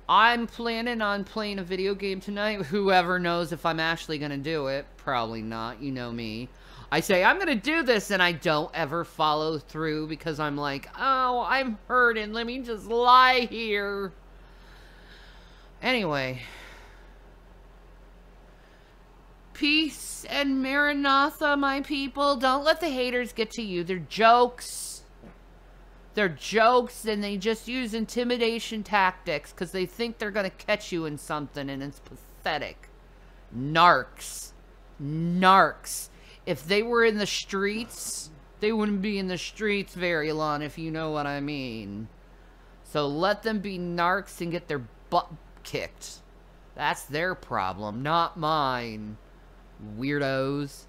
I'm planning on playing a video game tonight. Whoever knows if I'm actually going to do it. Probably not. You know me. I say, I'm going to do this, and I don't ever follow through because I'm like, oh, I'm hurting. Let me just lie here. Anyway. Peace and Maranatha, my people. Don't let the haters get to you. They're jokes. They're jokes, and they just use intimidation tactics because they think they're going to catch you in something, and it's pathetic. Narcs. Narcs. If they were in the streets, they wouldn't be in the streets very long, if you know what I mean. So let them be narcs and get their butt kicked. That's their problem, not mine. Weirdos.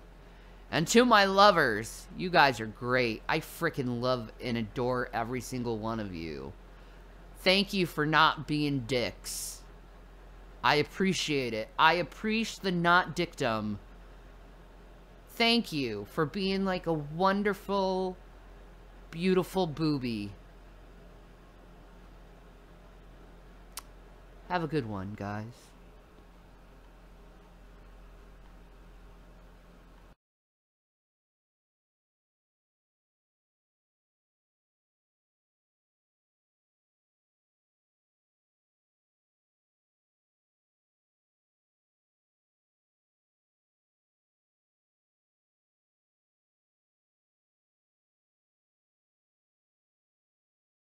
And to my lovers, you guys are great. I freaking love and adore every single one of you. Thank you for not being dicks. I appreciate it. I appreciate the not dickdom. Thank you for being like a wonderful, beautiful booby. Have a good one, guys.